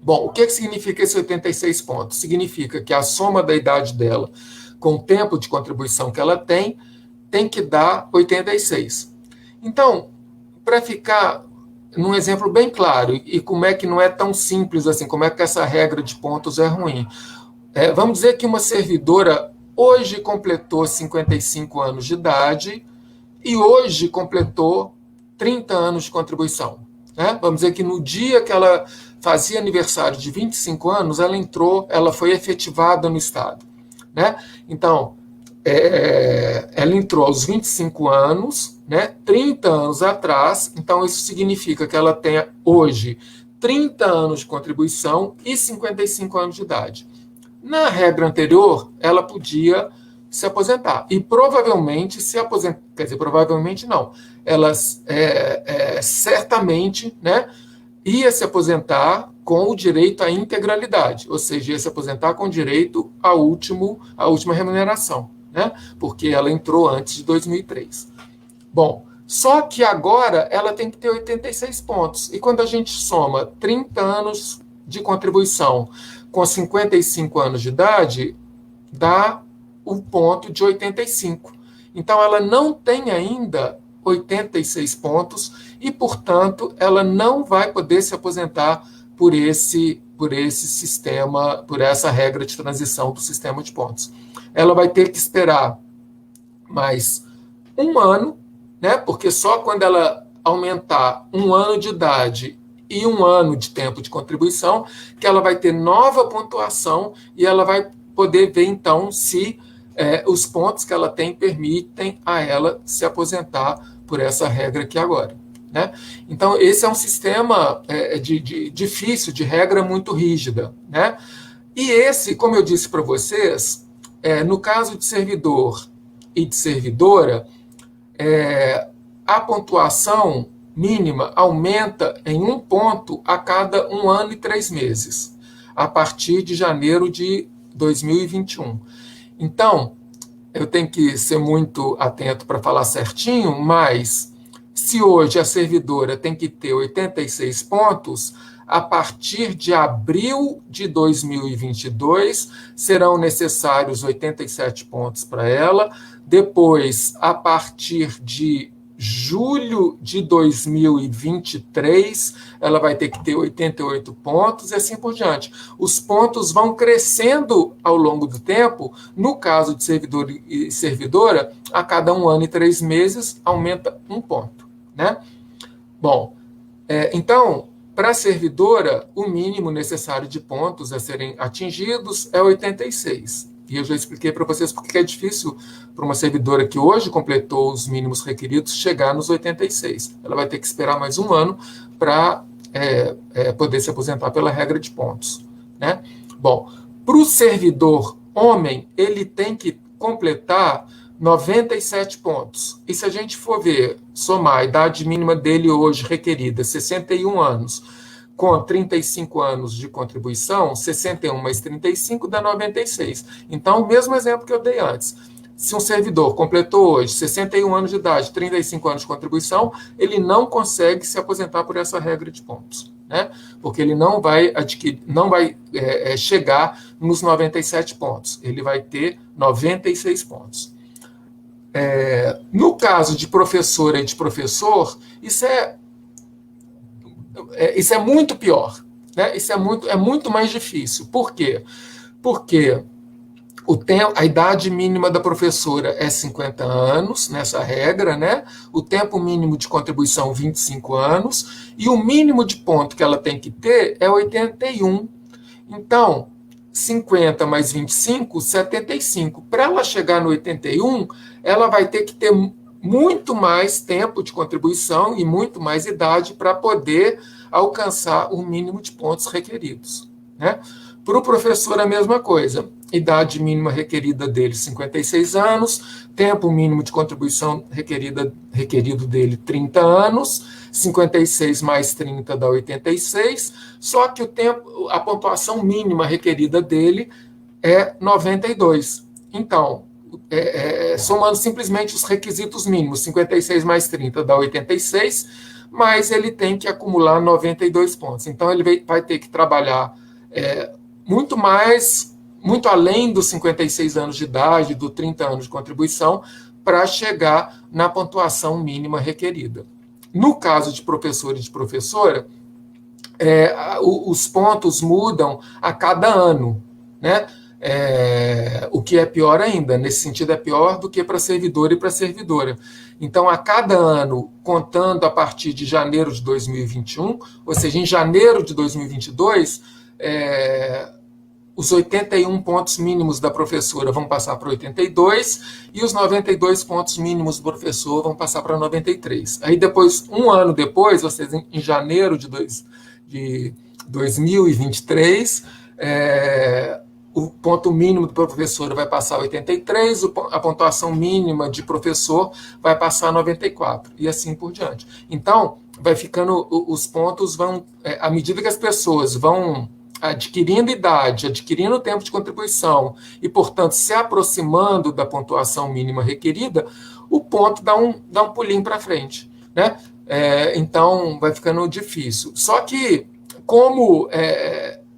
Bom, o que significa esses 86 pontos? Significa que a soma da idade dela com o tempo de contribuição que ela tem que dar 86. Então, para ficar num exemplo bem claro, e como é que não é tão simples assim, como é que essa regra de pontos é ruim. Vamos dizer que uma servidora hoje completou 55 anos de idade e hoje completou 30 anos de contribuição, né? Vamos dizer que no dia que ela fazia aniversário de 25 anos, ela foi efetivada no Estado, né? Então, ela entrou aos 25 anos, né? 30 anos atrás, então isso significa que ela tem hoje 30 anos de contribuição e 55 anos de idade. Na regra anterior, ela podia se aposentar. E provavelmente se aposentar, quer dizer, provavelmente não, ela certamente, né, ia se aposentar com o direito à integralidade, ou seja, ia se aposentar com direito à última remuneração, né, porque ela entrou antes de 2003. Bom, só que agora ela tem que ter 86 pontos, e quando a gente soma 30 anos de contribuição com 55 anos de idade, dá o ponto de 85. Então, ela não tem ainda 86 pontos e, portanto, ela não vai poder se aposentar por esse sistema, por essa regra de transição do sistema de pontos. Ela vai ter que esperar mais 1 ano, né? Porque só quando ela aumentar 1 ano de idade e 1 ano de tempo de contribuição que ela vai ter nova pontuação e ela vai poder ver, então, se os pontos que ela tem permitem a ela se aposentar por essa regra aqui agora, né? Então, esse é um sistema difícil, de regra muito rígida, né? E esse, como eu disse para vocês, no caso de servidor e de servidora, a pontuação mínima aumenta em 1 ponto a cada 1 ano e 3 meses, a partir de janeiro de 2021. Então, eu tenho que ser muito atento para falar certinho, mas se hoje a servidora tem que ter 86 pontos, a partir de abril de 2022 serão necessários 87 pontos para ela. Depois, a partir de julho de 2023, ela vai ter que ter 88 pontos e assim por diante. Os pontos vão crescendo ao longo do tempo. No caso de servidor e servidora, a cada 1 ano e 3 meses, aumenta 1 ponto, né? Bom, então, para a servidora, o mínimo necessário de pontos a serem atingidos é 86. E eu já expliquei para vocês porque é difícil para uma servidora que hoje completou os mínimos requeridos chegar nos 86. Ela vai ter que esperar mais 1 ano para poder se aposentar pela regra de pontos, né? Bom, para o servidor homem, ele tem que completar 97 pontos. E se a gente for ver, somar a idade mínima dele hoje requerida, 61 anos, com 35 anos de contribuição, 61 mais 35 dá 96. Então, o mesmo exemplo que eu dei antes. Se um servidor completou hoje 61 anos de idade, 35 anos de contribuição, ele não consegue se aposentar por essa regra de pontos, né? Porque ele não vai chegar nos 97 pontos. Ele vai ter 96 pontos. No caso de professora e de professor, isso é muito pior, né? Isso é muito mais difícil. Por quê? Porque a idade mínima da professora é 50 anos, nessa regra, né? O tempo mínimo de contribuição, 25 anos, e o mínimo de ponto que ela tem que ter é 81. Então, 50 mais 25, 75. Para ela chegar no 81, ela vai ter que ter muito mais tempo de contribuição e muito mais idade para poder alcançar o mínimo de pontos requeridos, né? Para o professor, a mesma coisa. Idade mínima requerida dele, 56 anos. Tempo mínimo de contribuição requerido dele, 30 anos. 56 mais 30 dá 86. Só que a pontuação mínima requerida dele é 92. Então, somando simplesmente os requisitos mínimos, 56 mais 30 dá 86, mas ele tem que acumular 92 pontos. Então, ele vai ter que trabalhar muito além dos 56 anos de idade, dos 30 anos de contribuição, para chegar na pontuação mínima requerida. No caso de professor e de professora, os pontos mudam a cada ano, né? O que é pior ainda, nesse sentido é pior do que para servidor e para servidora. Então, a cada ano, contando a partir de janeiro de 2021, ou seja, em janeiro de 2022, os 81 pontos mínimos da professora vão passar para 82 e os 92 pontos mínimos do professor vão passar para 93. Aí depois, 1 ano depois, ou seja, em janeiro de 2023, o ponto mínimo do professor vai passar a 83, a pontuação mínima de professor vai passar a 94, e assim por diante. Então, vai ficando, os pontos vão, à medida que as pessoas vão adquirindo idade, adquirindo tempo de contribuição e, portanto, se aproximando da pontuação mínima requerida, o ponto dá um pulinho para frente, né? Então, vai ficando difícil. Só que, como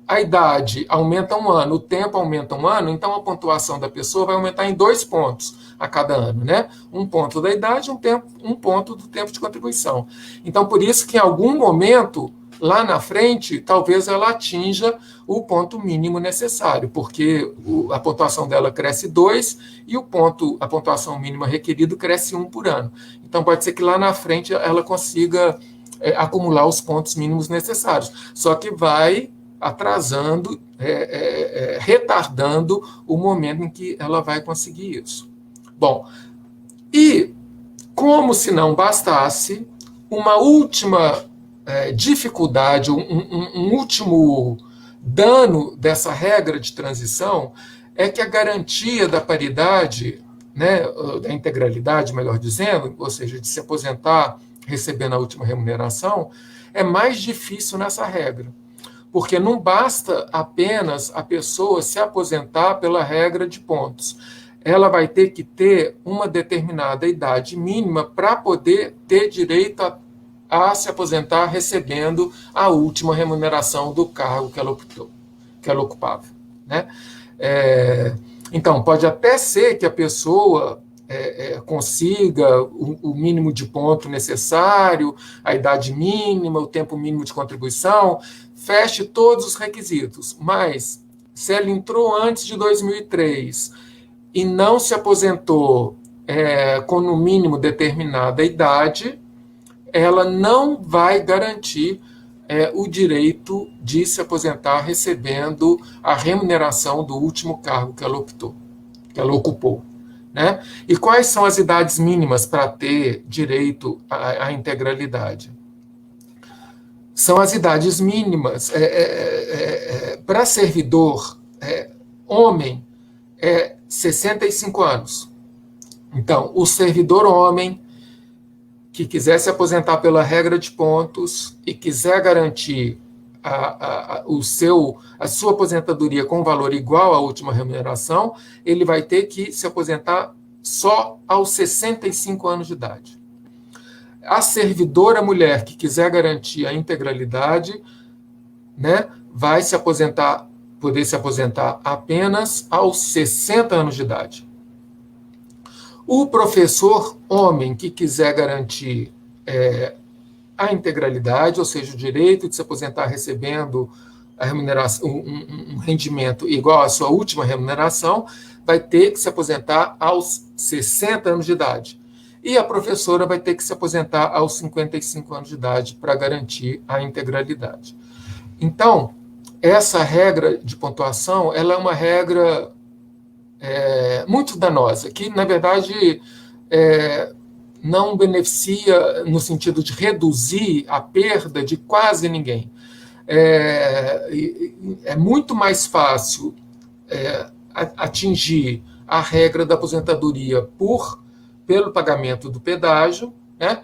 a idade aumenta 1 ano, o tempo aumenta 1 ano, então a pontuação da pessoa vai aumentar em 2 pontos a cada ano, né? 1 ponto da idade, 1 ponto do tempo de contribuição. Então, por isso que em algum momento, lá na frente, talvez ela atinja o ponto mínimo necessário, porque a pontuação dela cresce 2 e a pontuação mínima requerida cresce 1 por ano. Então, pode ser que lá na frente ela consiga acumular os pontos mínimos necessários, só que vai atrasando, retardando o momento em que ela vai conseguir isso. Bom, e como se não bastasse, uma última dificuldade, um último dano dessa regra de transição é que a garantia da paridade, né, da integralidade, melhor dizendo, ou seja, de se aposentar recebendo a última remuneração, é mais difícil nessa regra. Porque não basta apenas a pessoa se aposentar pela regra de pontos. Ela vai ter que ter uma determinada idade mínima para poder ter direito a se aposentar recebendo a última remuneração do cargo que ela optou, que ela ocupava, né? Então, pode até ser que a pessoa consiga o mínimo de ponto necessário, a idade mínima, o tempo mínimo de contribuição, feche todos os requisitos, mas se ela entrou antes de 2003 e não se aposentou com no mínimo determinada idade, ela não vai garantir o direito de se aposentar recebendo a remuneração do último cargo que ela optou, que ela ocupou, né? E quais são as idades mínimas para ter direito à integralidade? São as idades mínimas. Para servidor homem, 65 anos. Então, o servidor homem que quiser se aposentar pela regra de pontos e quiser garantir a sua aposentadoria com valor igual à última remuneração, ele vai ter que se aposentar só aos 65 anos de idade. A servidora mulher que quiser garantir a integralidade, né, vai poder se aposentar apenas aos 60 anos de idade. O professor homem que quiser garantir a integralidade, ou seja, o direito de se aposentar recebendo a remuneração, um rendimento igual à sua última remuneração, vai ter que se aposentar aos 60 anos de idade. E a professora vai ter que se aposentar aos 55 anos de idade para garantir a integralidade. Então, essa regra de pontuação, ela é uma regra muito danosa, que, na verdade, não beneficia no sentido de reduzir a perda de quase ninguém. É muito mais fácil atingir a regra da aposentadoria pelo pagamento do pedágio, né?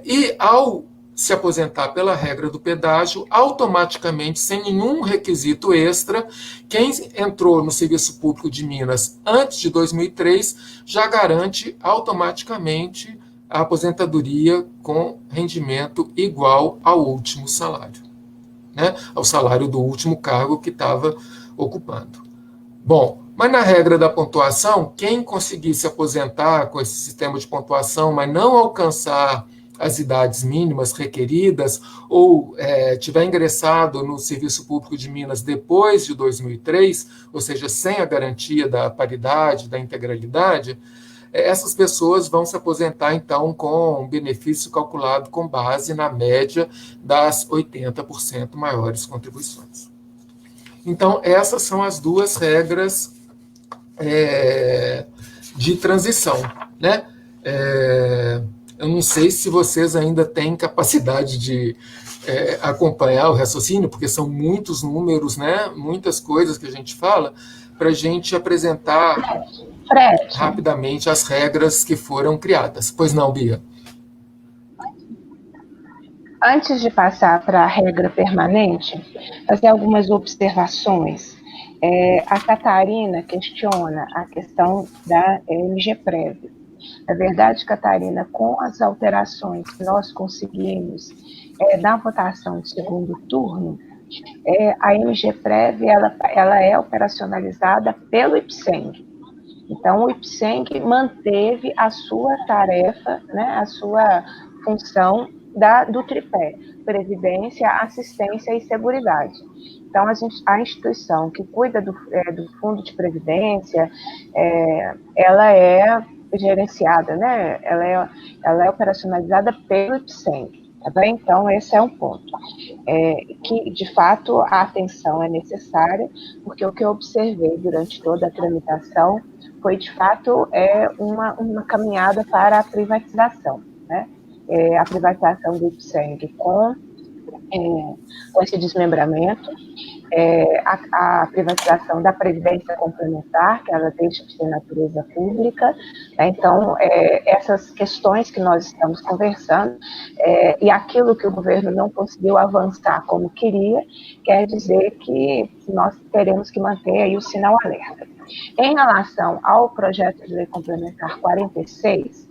E ao se aposentar pela regra do pedágio, automaticamente, sem nenhum requisito extra, quem entrou no Serviço Público de Minas antes de 2003 já garante automaticamente a aposentadoria com rendimento igual ao último salário, né? Ao salário do último cargo que estava ocupando. Bom, mas na regra da pontuação, quem conseguir se aposentar com esse sistema de pontuação, mas não alcançar as idades mínimas requeridas, ou tiver ingressado no Serviço Público de Minas depois de 2003, ou seja, sem a garantia da paridade, da integralidade, essas pessoas vão se aposentar, então, com um benefício calculado com base na média das 80% maiores contribuições. Então, essas são as duas regras de transição, né? Eu não sei se vocês ainda têm capacidade de acompanhar o raciocínio, porque são muitos números, né? Muitas coisas que a gente fala, para a gente apresentar rapidamente as regras que foram criadas. Pois não, Bia? Antes de passar para a regra permanente, fazer algumas observações. A Catarina questiona a questão da MGPrev. Na verdade, Catarina, com as alterações que nós conseguimos na votação de segundo turno, a MGPrev ela é operacionalizada pelo IPSENG. Então, o IPSENG manteve a sua tarefa, né, a sua função do tripé, previdência, assistência e seguridade. Então, a instituição que cuida do fundo de previdência, ela é gerenciada, né? Ela é operacionalizada pelo IPSENG, tá bem? Então, esse é um ponto. Que, de fato, a atenção é necessária, porque o que eu observei durante toda a tramitação foi, de fato, uma caminhada para a privatização, né? A privatização do IPSENG com esse desmembramento, a privatização da Previdência Complementar, que ela deixa de ter natureza pública, né? Então, essas questões que nós estamos conversando, e aquilo que o governo não conseguiu avançar como queria, quer dizer que nós teremos que manter aí o sinal alerta. Em relação ao projeto de lei complementar 46,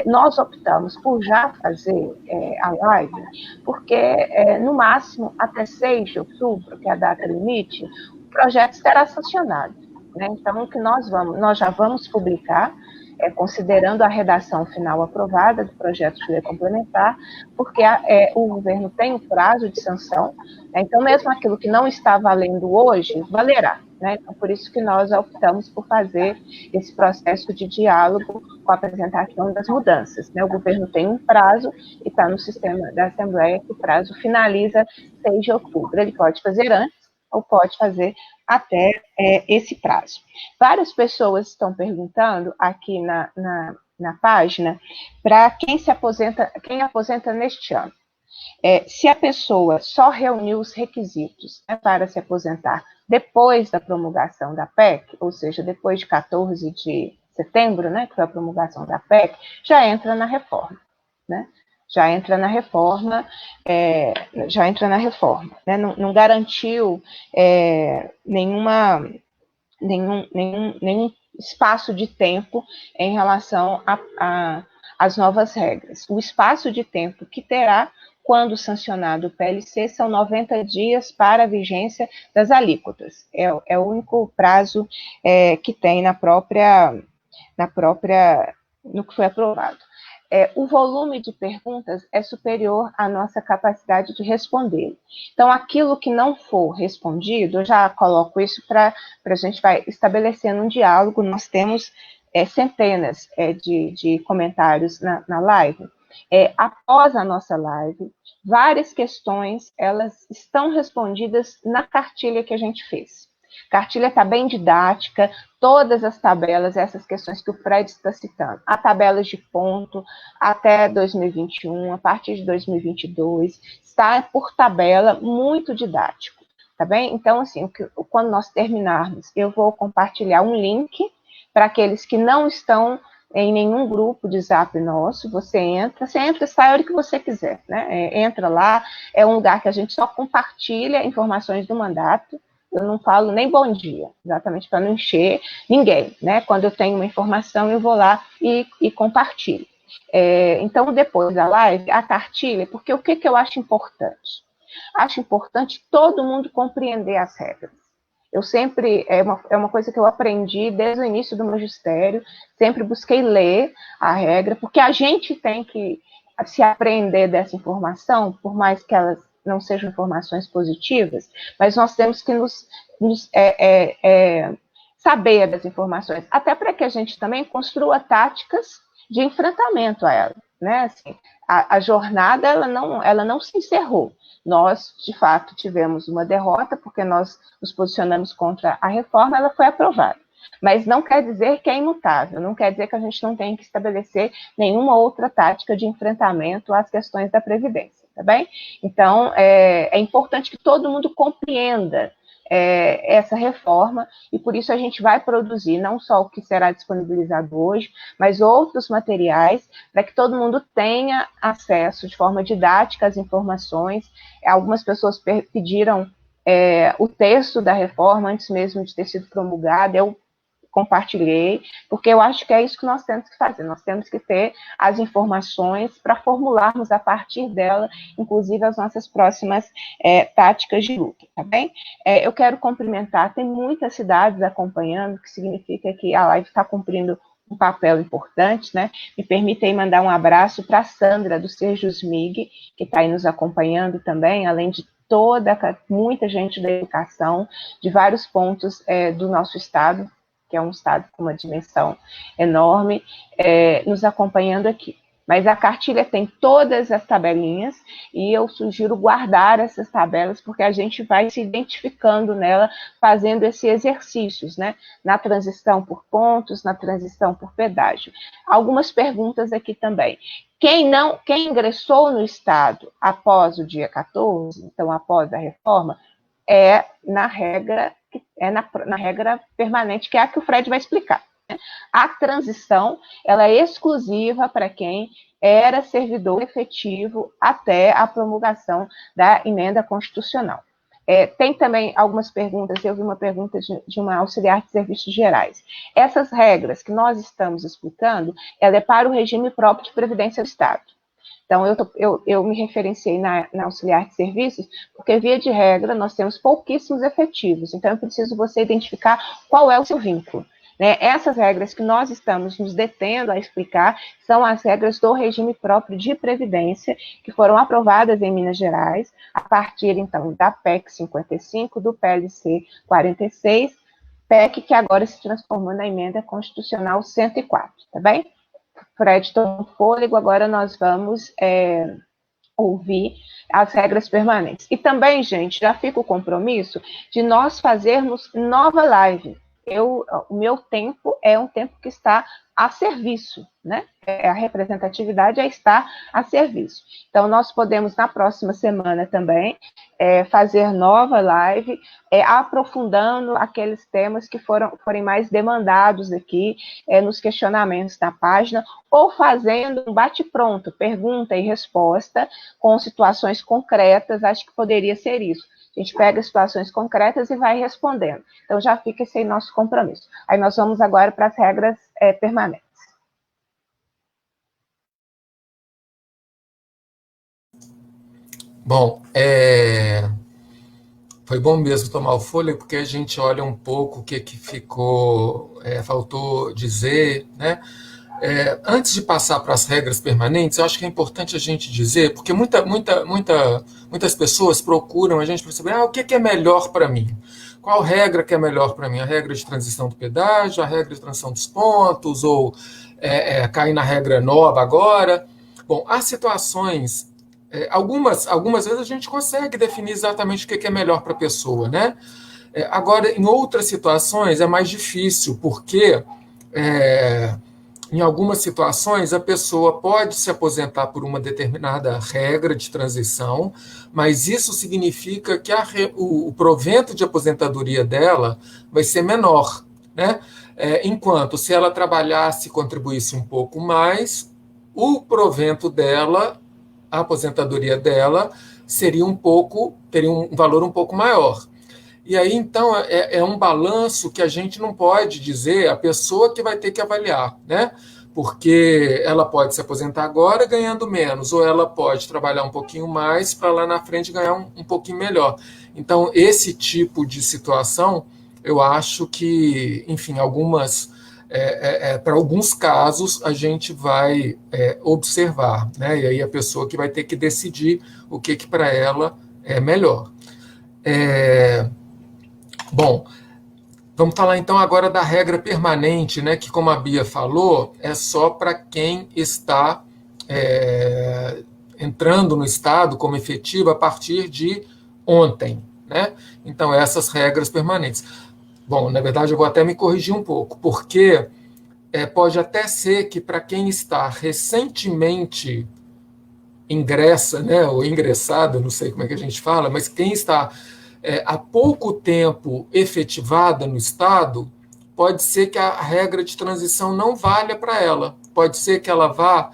nós optamos por já fazer a live, porque, no máximo, até 6 de outubro, que é a data limite, o projeto será sancionado, né? Então, o que nós já vamos publicar, considerando a redação final aprovada do projeto de lei complementar, porque o governo tem um prazo de sanção, né? Então, mesmo aquilo que não está valendo hoje, valerá. Né? Então, por isso que nós optamos por fazer esse processo de diálogo com a apresentação das mudanças. Né? O governo tem um prazo e está no sistema da Assembleia que o prazo finaliza 6 de outubro. Ele pode fazer antes ou pode fazer até esse prazo. Várias pessoas estão perguntando aqui na página para quem aposenta neste ano. Se a pessoa só reuniu os requisitos, né, para se aposentar depois da promulgação da PEC, ou seja, depois de 14 de setembro, né, que foi a promulgação da PEC, já entra na reforma, né? Já entra na reforma, né? Não garantiu nenhum espaço de tempo em relação às novas regras. O espaço de tempo que terá quando sancionado o PLC são 90 dias para a vigência das alíquotas. É o único prazo que tem no que foi aprovado. O volume de perguntas é superior à nossa capacidade de responder. Então, aquilo que não for respondido, eu já coloco isso para a gente vai estabelecendo um diálogo. Nós temos centenas de comentários na live. Após a nossa live, várias questões, elas estão respondidas na cartilha que a gente fez. A cartilha está bem didática, todas as tabelas, essas questões que o Fred está citando, há tabelas de ponto até 2021, a partir de 2022, está por tabela, muito didático, tá bem? Então, assim, quando nós terminarmos, eu vou compartilhar um link para aqueles que não estão em nenhum grupo de Zap nosso, você entra e sai a hora que você quiser, né? Entra lá, é um lugar que a gente só compartilha informações do mandato. Eu não falo nem bom dia, exatamente para não encher ninguém, né? Quando eu tenho uma informação, eu vou lá e compartilho. Então, depois da live, a cartilha, porque o que eu acho importante? Acho importante todo mundo compreender as regras. Eu sempre, é uma coisa que eu aprendi desde o início do magistério, sempre busquei ler a regra, porque a gente tem que se aprender dessa informação, por mais que elas não sejam informações positivas, mas nós temos que saber das informações, até para que a gente também construa táticas de enfrentamento a ela, né? Assim, a jornada, ela não se encerrou. Nós, de fato, tivemos uma derrota, porque nós nos posicionamos contra a reforma, ela foi aprovada. Mas não quer dizer que é imutável, não quer dizer que a gente não tem que estabelecer nenhuma outra tática de enfrentamento às questões da Previdência, tá bem? Então, é importante que todo mundo compreenda essa reforma, e por isso a gente vai produzir não só o que será disponibilizado hoje, mas outros materiais, para que todo mundo tenha acesso de forma didática às informações. Algumas pessoas pediram o texto da reforma antes mesmo de ter sido promulgada, eu compartilhei, porque eu acho que é isso que nós temos que fazer, nós temos que ter as informações para formularmos a partir dela, inclusive as nossas próximas táticas de luta, tá bem? Eu quero cumprimentar, tem muitas cidades acompanhando, que significa que a live está cumprindo um papel importante, né? Me permitem mandar um abraço para a Sandra, do Sejusmig, que está aí nos acompanhando também, além de muita gente da educação, de vários pontos do nosso estado, que é um estado com uma dimensão enorme, nos acompanhando aqui. Mas a cartilha tem todas as tabelinhas, e eu sugiro guardar essas tabelas, porque a gente vai se identificando nela, fazendo esses exercícios, né? Na transição por pontos, na transição por pedágio. Algumas perguntas aqui também. Quem ingressou no Estado após o dia 14, então após a reforma, é na regra, na regra permanente, que é a que o Fred vai explicar. A transição, ela é exclusiva para quem era servidor efetivo até a promulgação da emenda constitucional. Tem também algumas perguntas, eu vi uma pergunta de uma auxiliar de serviços gerais. Essas regras que nós estamos explicando, ela é para o regime próprio de previdência do Estado. Então, eu me referenciei na auxiliar de serviços, porque, via de regra, nós temos pouquíssimos efetivos. Então, é preciso você identificar qual é o seu vínculo. Né? Essas regras que nós estamos nos detendo a explicar são as regras do regime próprio de previdência, que foram aprovadas em Minas Gerais, a partir, então, da PEC 55, do PLC 46, PEC que agora se transformou na emenda constitucional 104, tá bem? Fred tomou fôlego, agora nós vamos ouvir as regras permanentes. E também, gente, já fica o compromisso de nós fazermos nova live. O meu tempo é um tempo que está a serviço, né? A representatividade é estar a serviço. Então, nós podemos, na próxima semana também, fazer nova live, aprofundando aqueles temas que forem mais demandados aqui, nos questionamentos da página, ou fazendo um bate-pronto, pergunta e resposta, com situações concretas, acho que poderia ser isso. A gente pega situações concretas e vai respondendo. Então, já fica esse aí nosso compromisso. Aí nós vamos agora para as regras permanentes. Bom, foi bom mesmo tomar o fôlego, porque a gente olha um pouco o que ficou, faltou dizer, né? Antes de passar para as regras permanentes, eu acho que é importante a gente dizer, porque muitas pessoas procuram a gente para saber o que é melhor para mim. Qual regra que é melhor para mim? A regra de transição do pedágio, a regra de transição dos pontos, ou cair na regra nova agora? Bom, há situações, algumas vezes a gente consegue definir exatamente o que é melhor para a pessoa, né? Agora, em outras situações é mais difícil, porque em algumas situações, a pessoa pode se aposentar por uma determinada regra de transição, mas isso significa que o provento de aposentadoria dela vai ser menor, né? Enquanto, se ela trabalhasse e contribuísse um pouco mais, o provento dela, a aposentadoria dela, teria um valor um pouco maior. E aí, então, é um balanço que a gente não pode dizer a pessoa que vai ter que avaliar, né? Porque ela pode se aposentar agora ganhando menos, ou ela pode trabalhar um pouquinho mais para lá na frente ganhar um pouquinho melhor. Então, esse tipo de situação, eu acho que, enfim, para alguns casos, a gente vai observar, né? E aí a pessoa que vai ter que decidir o que para ela é melhor. Bom, vamos falar então agora da regra permanente, né, que, como a Bia falou, é só para quem está entrando no Estado como efetivo a partir de ontem, né? Então, essas regras permanentes. Bom, na verdade, eu vou até me corrigir um pouco, porque pode até ser que para quem está recentemente ingressa, né, ou ingressado, não sei como é que a gente fala, mas quem está há pouco tempo efetivada no Estado, pode ser que a regra de transição não valha para ela. Pode ser que ela vá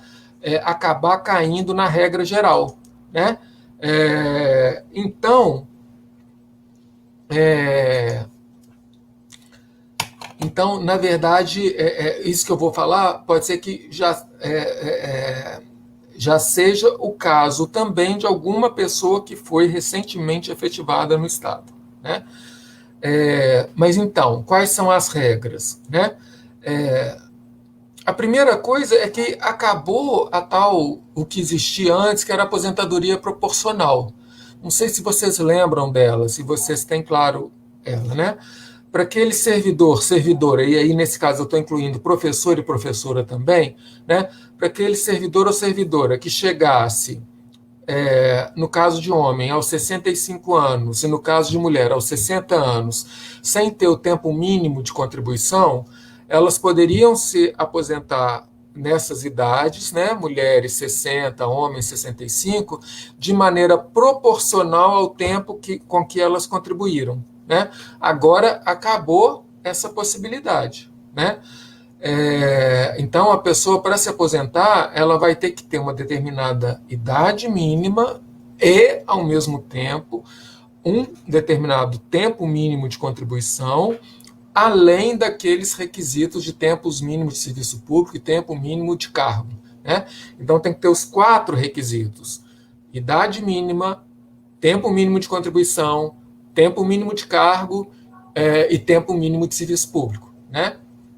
acabar caindo na regra geral, né? Então, na verdade, isso que eu vou falar pode ser que já seja o caso também de alguma pessoa que foi recentemente efetivada no Estado, né? Mas então, quais são as regras, né? A primeira coisa é que acabou o que existia antes, que era a aposentadoria proporcional. Não sei se vocês lembram dela, se vocês têm claro ela, né? Para aquele servidora, e aí nesse caso eu estou incluindo professor e professora também, né? Para aquele servidor ou servidora que chegasse, no caso de homem, aos 65 anos, e no caso de mulher, aos 60 anos, sem ter o tempo mínimo de contribuição, elas poderiam se aposentar nessas idades, né, mulheres 60, homens 65, de maneira proporcional ao tempo com que elas contribuíram, né? Agora acabou essa possibilidade, né? Então, a pessoa, para se aposentar, ela vai ter que ter uma determinada idade mínima e, ao mesmo tempo, um determinado tempo mínimo de contribuição, além daqueles requisitos de tempos mínimos de serviço público e tempo mínimo de cargo, né? Então, tem que ter os 4 requisitos: idade mínima, tempo mínimo de contribuição, tempo mínimo de cargo e tempo mínimo de serviço público, né?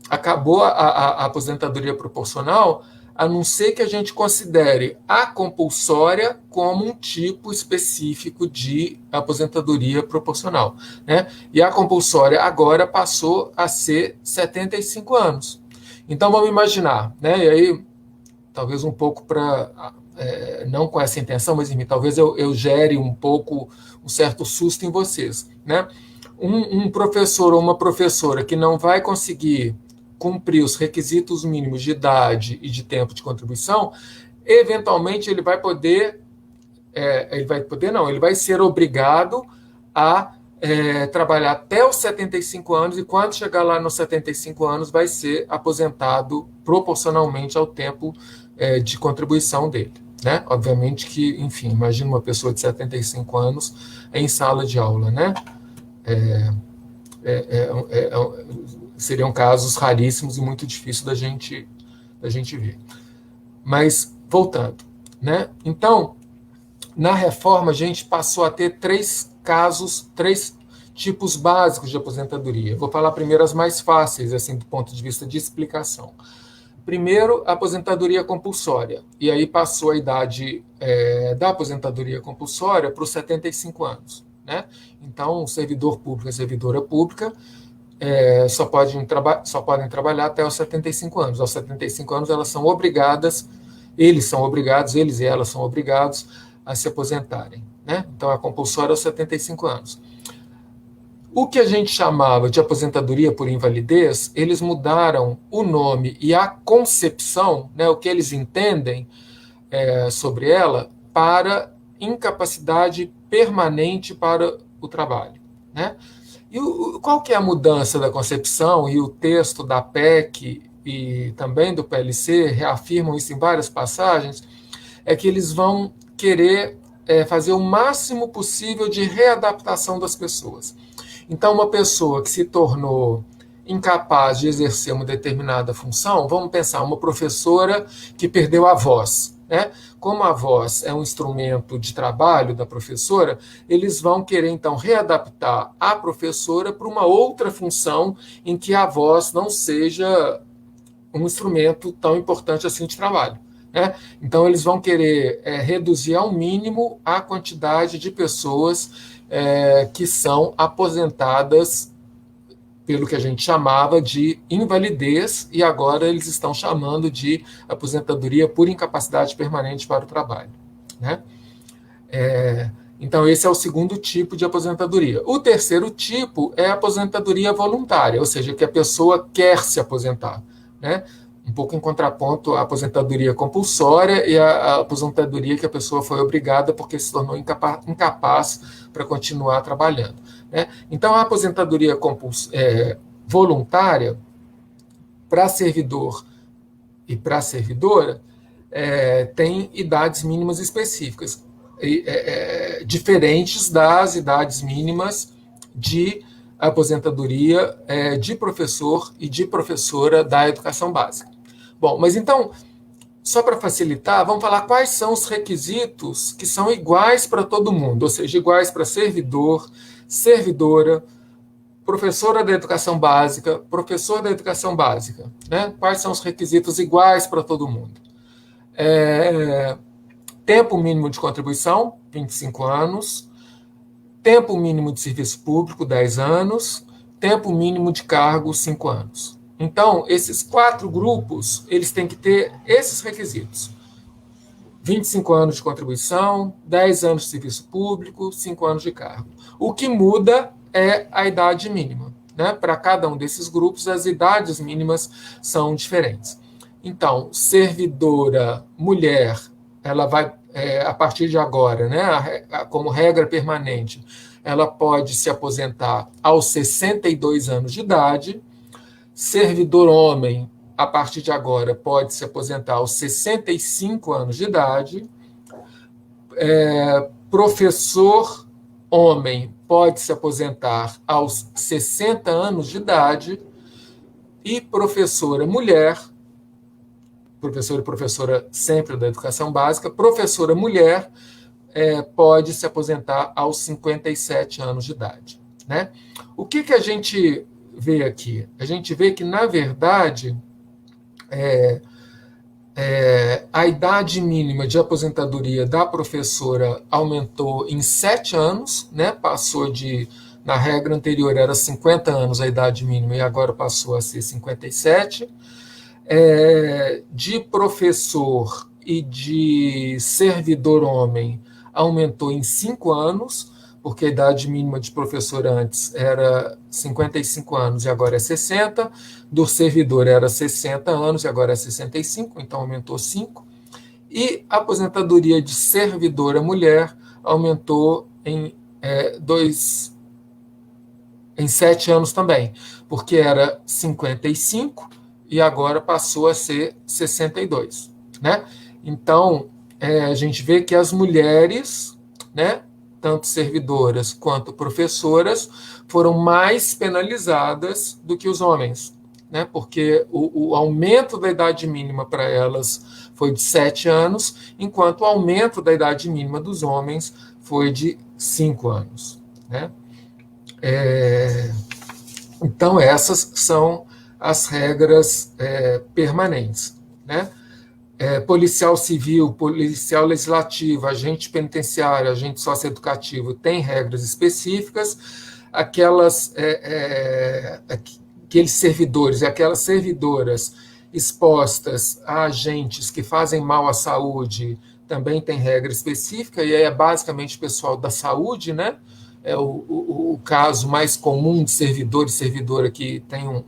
Acabou a aposentadoria proporcional, a não ser que a gente considere a compulsória como um tipo específico de aposentadoria proporcional, né? E a compulsória agora passou a ser 75 anos. Então, vamos imaginar, né? E aí, talvez um pouco para... não com essa intenção, mas enfim, talvez eu gere um pouco um certo susto em vocês, né? Um professor ou uma professora que não vai conseguir cumprir os requisitos mínimos de idade e de tempo de contribuição, eventualmente ele vai ser obrigado a trabalhar até os 75 anos, e quando chegar lá nos 75 anos vai ser aposentado proporcionalmente ao tempo de contribuição dele, né? Obviamente que, enfim, imagina uma pessoa de 75 anos em sala de aula, né? Seriam casos raríssimos e muito difíceis da gente ver. Mas, voltando, né? Então, na reforma, a gente passou a ter 3 tipos básicos de aposentadoria. Vou falar primeiro as mais fáceis, assim, do ponto de vista de explicação. Primeiro, a aposentadoria compulsória. E aí passou a idade da aposentadoria compulsória para os 75 anos, né? Então, o servidor público e a servidora pública só podem trabalhar até os 75 anos. Aos 75 anos, eles e elas são obrigados a se aposentarem, né? Então, a compulsória aos 75 anos. O que a gente chamava de aposentadoria por invalidez, eles mudaram o nome e a concepção, né, o que eles entendem sobre ela, para incapacidade permanente para o trabalho, né? E qual que é a mudança da concepção? E o texto da PEC e também do PLC reafirmam isso em várias passagens, é que eles vão querer fazer o máximo possível de readaptação das pessoas. Então, uma pessoa que se tornou incapaz de exercer uma determinada função, vamos pensar, uma professora que perdeu a voz, né? Como a voz é um instrumento de trabalho da professora, eles vão querer, então, readaptar a professora para uma outra função em que a voz não seja um instrumento tão importante assim de trabalho, né? Então, eles vão querer reduzir ao mínimo a quantidade de pessoas que são aposentadas pelo que a gente chamava de invalidez, e agora eles estão chamando de aposentadoria por incapacidade permanente para o trabalho, né? Então, esse é o segundo tipo de aposentadoria. O terceiro tipo é a aposentadoria voluntária, ou seja, que a pessoa quer se aposentar, né? Um pouco em contraponto à aposentadoria compulsória e à aposentadoria que a pessoa foi obrigada porque se tornou incapaz para continuar trabalhando, né? Então, a aposentadoria voluntária, para servidor e para servidora, tem idades mínimas específicas, diferentes das idades mínimas de aposentadoria de professor e de professora da educação básica. Bom, mas então, só para facilitar, vamos falar quais são os requisitos que são iguais para todo mundo, ou seja, iguais para servidor, servidora, professora da educação básica, professor da educação básica, né? Quais são os requisitos iguais para todo mundo? Tempo mínimo de contribuição, 25 anos, tempo mínimo de serviço público, 10 anos, tempo mínimo de cargo, 5 anos. Então, esses 4 grupos, eles têm que ter esses requisitos: 25 anos de contribuição, 10 anos de serviço público, 5 anos de cargo. O que muda é a idade mínima, né? Para cada um desses grupos, as idades mínimas são diferentes. Então, servidora mulher, ela vai, a partir de agora, né, como regra permanente, ela pode se aposentar aos 62 anos de idade. Servidor homem, a partir de agora, pode se aposentar aos 65 anos de idade. Professor homem pode se aposentar aos 60 anos de idade. E professora mulher, professor e professora sempre da educação básica, professora mulher pode se aposentar aos 57 anos de idade. Né? O que a gente vê aqui? A gente vê que, na verdade, a idade mínima de aposentadoria da professora aumentou em 7 anos, né? Passou de, na regra anterior era 50 anos a idade mínima e agora passou a ser 57. De professor e de servidor homem aumentou em 5 anos, porque a idade mínima de professor antes era 55 anos e agora é 60, do servidor era 60 anos e agora é 65, então aumentou 5, e a aposentadoria de servidora mulher aumentou em 7 anos também, porque era 55 e agora passou a ser 62. Né? Então, a gente vê que as mulheres, né, tanto servidoras quanto professoras, foram mais penalizadas do que os homens, né? Porque o aumento da idade mínima para elas foi de 7 anos, enquanto o aumento da idade mínima dos homens foi de 5 anos. Né? Então, essas são as regras permanentes. Né? Policial civil, policial legislativo, agente penitenciário, agente socioeducativo tem regras específicas. Aqueles servidores e aquelas servidoras expostas a agentes que fazem mal à saúde também tem regra específica, e aí é basicamente o pessoal da saúde, né? É o caso mais comum de servidor e servidora que tem um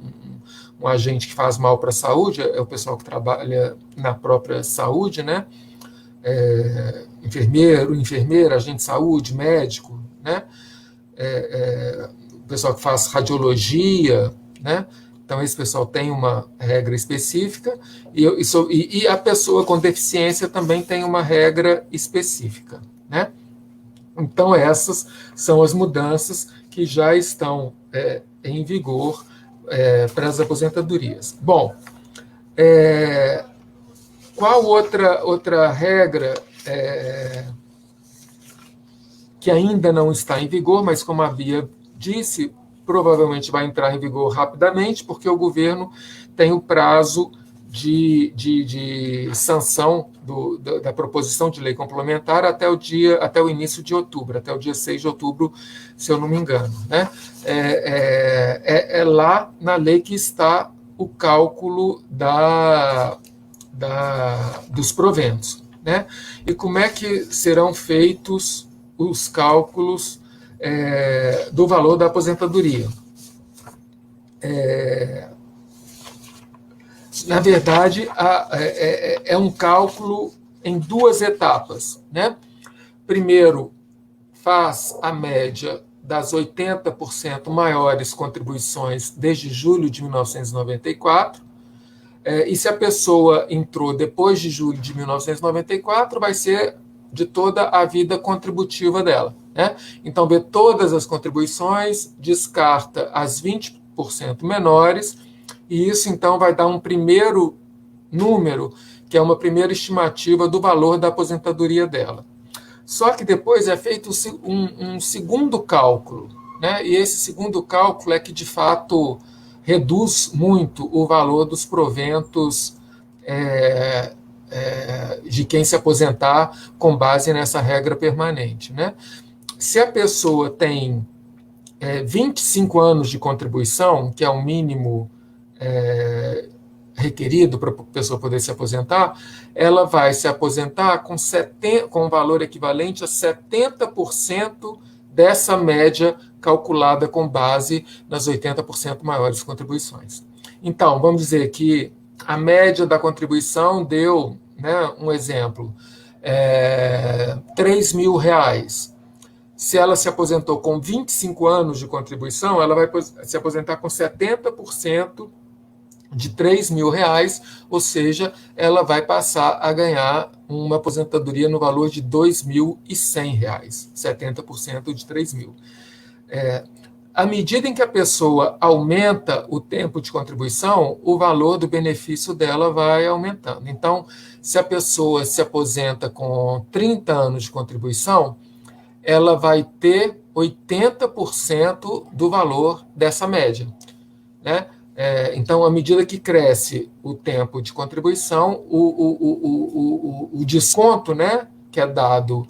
agente que faz mal para a saúde, é o pessoal que trabalha na própria saúde, né? Enfermeiro, enfermeira, agente de saúde, médico, né? O pessoal que faz radiologia, né? Então, esse pessoal tem uma regra específica, e a pessoa com deficiência também tem uma regra específica, né? Então, essas são as mudanças que já estão em vigor para as aposentadorias. Bom, qual outra regra que ainda não está em vigor, mas como a Bia disse, provavelmente vai entrar em vigor rapidamente, porque o governo tem o prazo de sanção da proposição de lei complementar até o início de outubro, até o dia 6 de outubro, se eu não me engano. Né? É lá na lei que está o cálculo dos proventos. Né? E como é que serão feitos os cálculos do valor da aposentadoria? Na verdade, é um cálculo em 2 etapas. Né? Primeiro, faz a média das 80% maiores contribuições desde julho de 1994, e se a pessoa entrou depois de julho de 1994, vai ser de toda a vida contributiva dela. Né? Então, vê todas as contribuições, descarta as 20% menores, e isso, então, vai dar um primeiro número, que é uma primeira estimativa do valor da aposentadoria dela. Só que depois é feito um segundo cálculo, né? E esse segundo cálculo é que, de fato, reduz muito o valor dos proventos de quem se aposentar com base nessa regra permanente. Né? Se a pessoa tem 25 anos de contribuição, que é o mínimo requerido para a pessoa poder se aposentar, ela vai se aposentar com um valor equivalente a 70% dessa média calculada com base nas 80% maiores contribuições. Então, vamos dizer que a média da contribuição deu, né, um exemplo, R$ 3.000. Se ela se aposentou com 25 anos de contribuição, ela vai se aposentar com 70% de R$ 3.000, ou seja, ela vai passar a ganhar uma aposentadoria no valor de R$ 2.100, 70% de 3.000. À medida em que a pessoa aumenta o tempo de contribuição, o valor do benefício dela vai aumentando. Então, se a pessoa se aposenta com 30 anos de contribuição, ela vai ter 80% do valor dessa média, né? Então, à medida que cresce o tempo de contribuição, o desconto, né, que é dado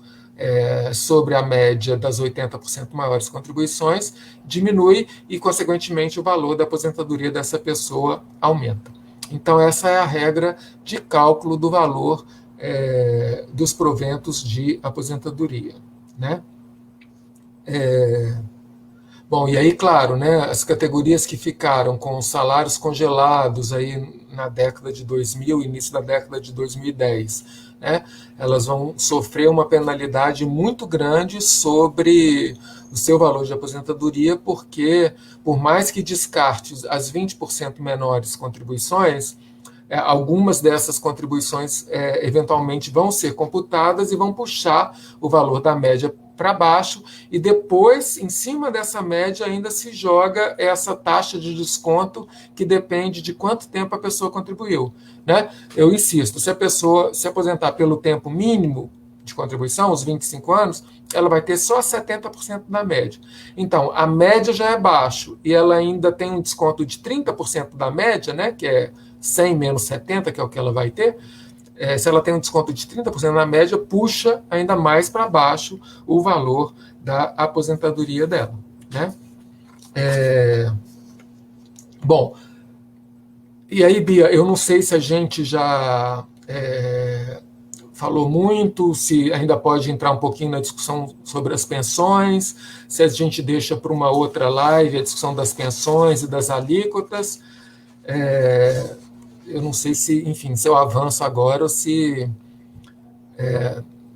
sobre a média das 80% maiores contribuições diminui e, consequentemente, o valor da aposentadoria dessa pessoa aumenta. Então, essa é a regra de cálculo do valor dos proventos de aposentadoria, né? Bom, e aí, claro, né, as categorias que ficaram com salários congelados aí na década de 2000, início da década de 2010, né, elas vão sofrer uma penalidade muito grande sobre o seu valor de aposentadoria, porque, por mais que descarte as 20% menores contribuições, algumas dessas contribuições eventualmente vão ser computadas e vão puxar o valor da média para baixo, e depois, em cima dessa média, ainda se joga essa taxa de desconto que depende de quanto tempo a pessoa contribuiu, né? Eu insisto, se a pessoa se aposentar pelo tempo mínimo de contribuição, os 25 anos, ela vai ter só 70% da média. Então, a média já é baixo e ela ainda tem um desconto de 30% da média, né, que é 100 menos 70, que é o que ela vai ter. Se ela tem um desconto de 30% na média, puxa ainda mais para baixo o valor da aposentadoria dela, né? Bom, e aí, Bia, eu não sei se a gente já falou muito, se ainda pode entrar um pouquinho na discussão sobre as pensões, se a gente deixa para uma outra live a discussão das pensões e das alíquotas. Eu não sei se, enfim, se eu avanço agora ou se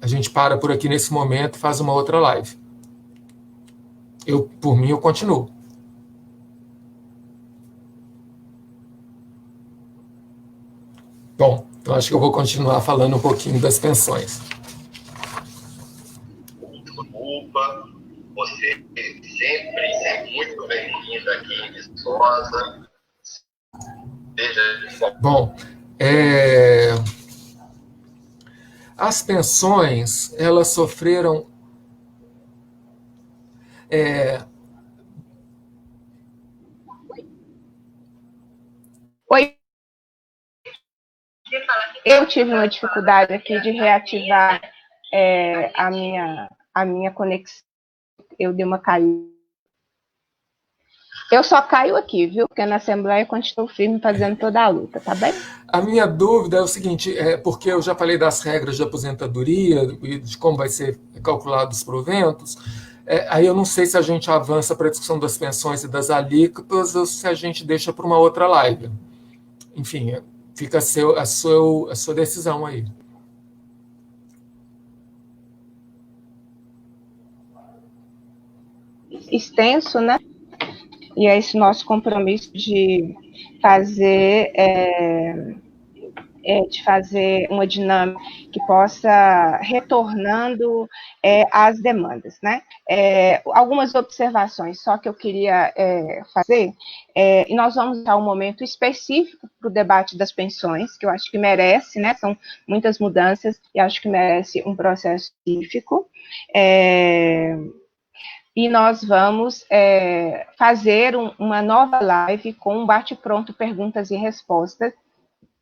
a gente para por aqui nesse momento e faz uma outra live. Por mim, eu continuo. Bom, então acho que eu vou continuar falando um pouquinho das pensões. Desculpa, você sempre é muito bem-vinda aqui em Viçosa. Bom, as pensões, elas sofreram Oi. Eu tive uma dificuldade aqui de reativar a minha conexão. Eu dei uma caída. Eu só caio aqui, viu? Porque na Assembleia eu continuo firme fazendo toda a luta, tá bem? A minha dúvida é o seguinte, porque eu já falei das regras de aposentadoria e de como vai ser calculado os proventos, aí eu não sei se a gente avança para a discussão das pensões e das alíquotas ou se a gente deixa para uma outra live. Enfim, fica a sua decisão aí. Extenso, né? E é esse nosso compromisso de fazer uma dinâmica que possa retornando às demandas, né? Algumas observações só que eu queria fazer, e nós vamos dar um momento específico para o debate das pensões, que eu acho que merece, né? São muitas mudanças e acho que merece um processo específico. E nós vamos fazer uma nova live com um bate-pronto, perguntas e respostas,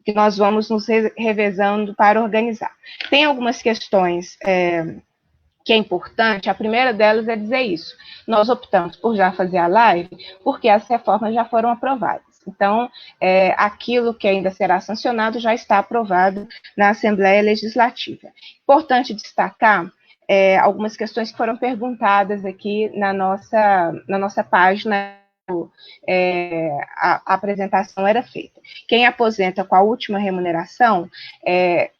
que nós vamos nos revezando para organizar. Tem algumas questões que é importante, a primeira delas é dizer isso. Nós optamos por já fazer a live, porque as reformas já foram aprovadas. Então, aquilo que ainda será sancionado já está aprovado na Assembleia Legislativa. Importante destacar algumas questões que foram perguntadas aqui na nossa página a apresentação era feita. Quem aposenta com a última remuneração,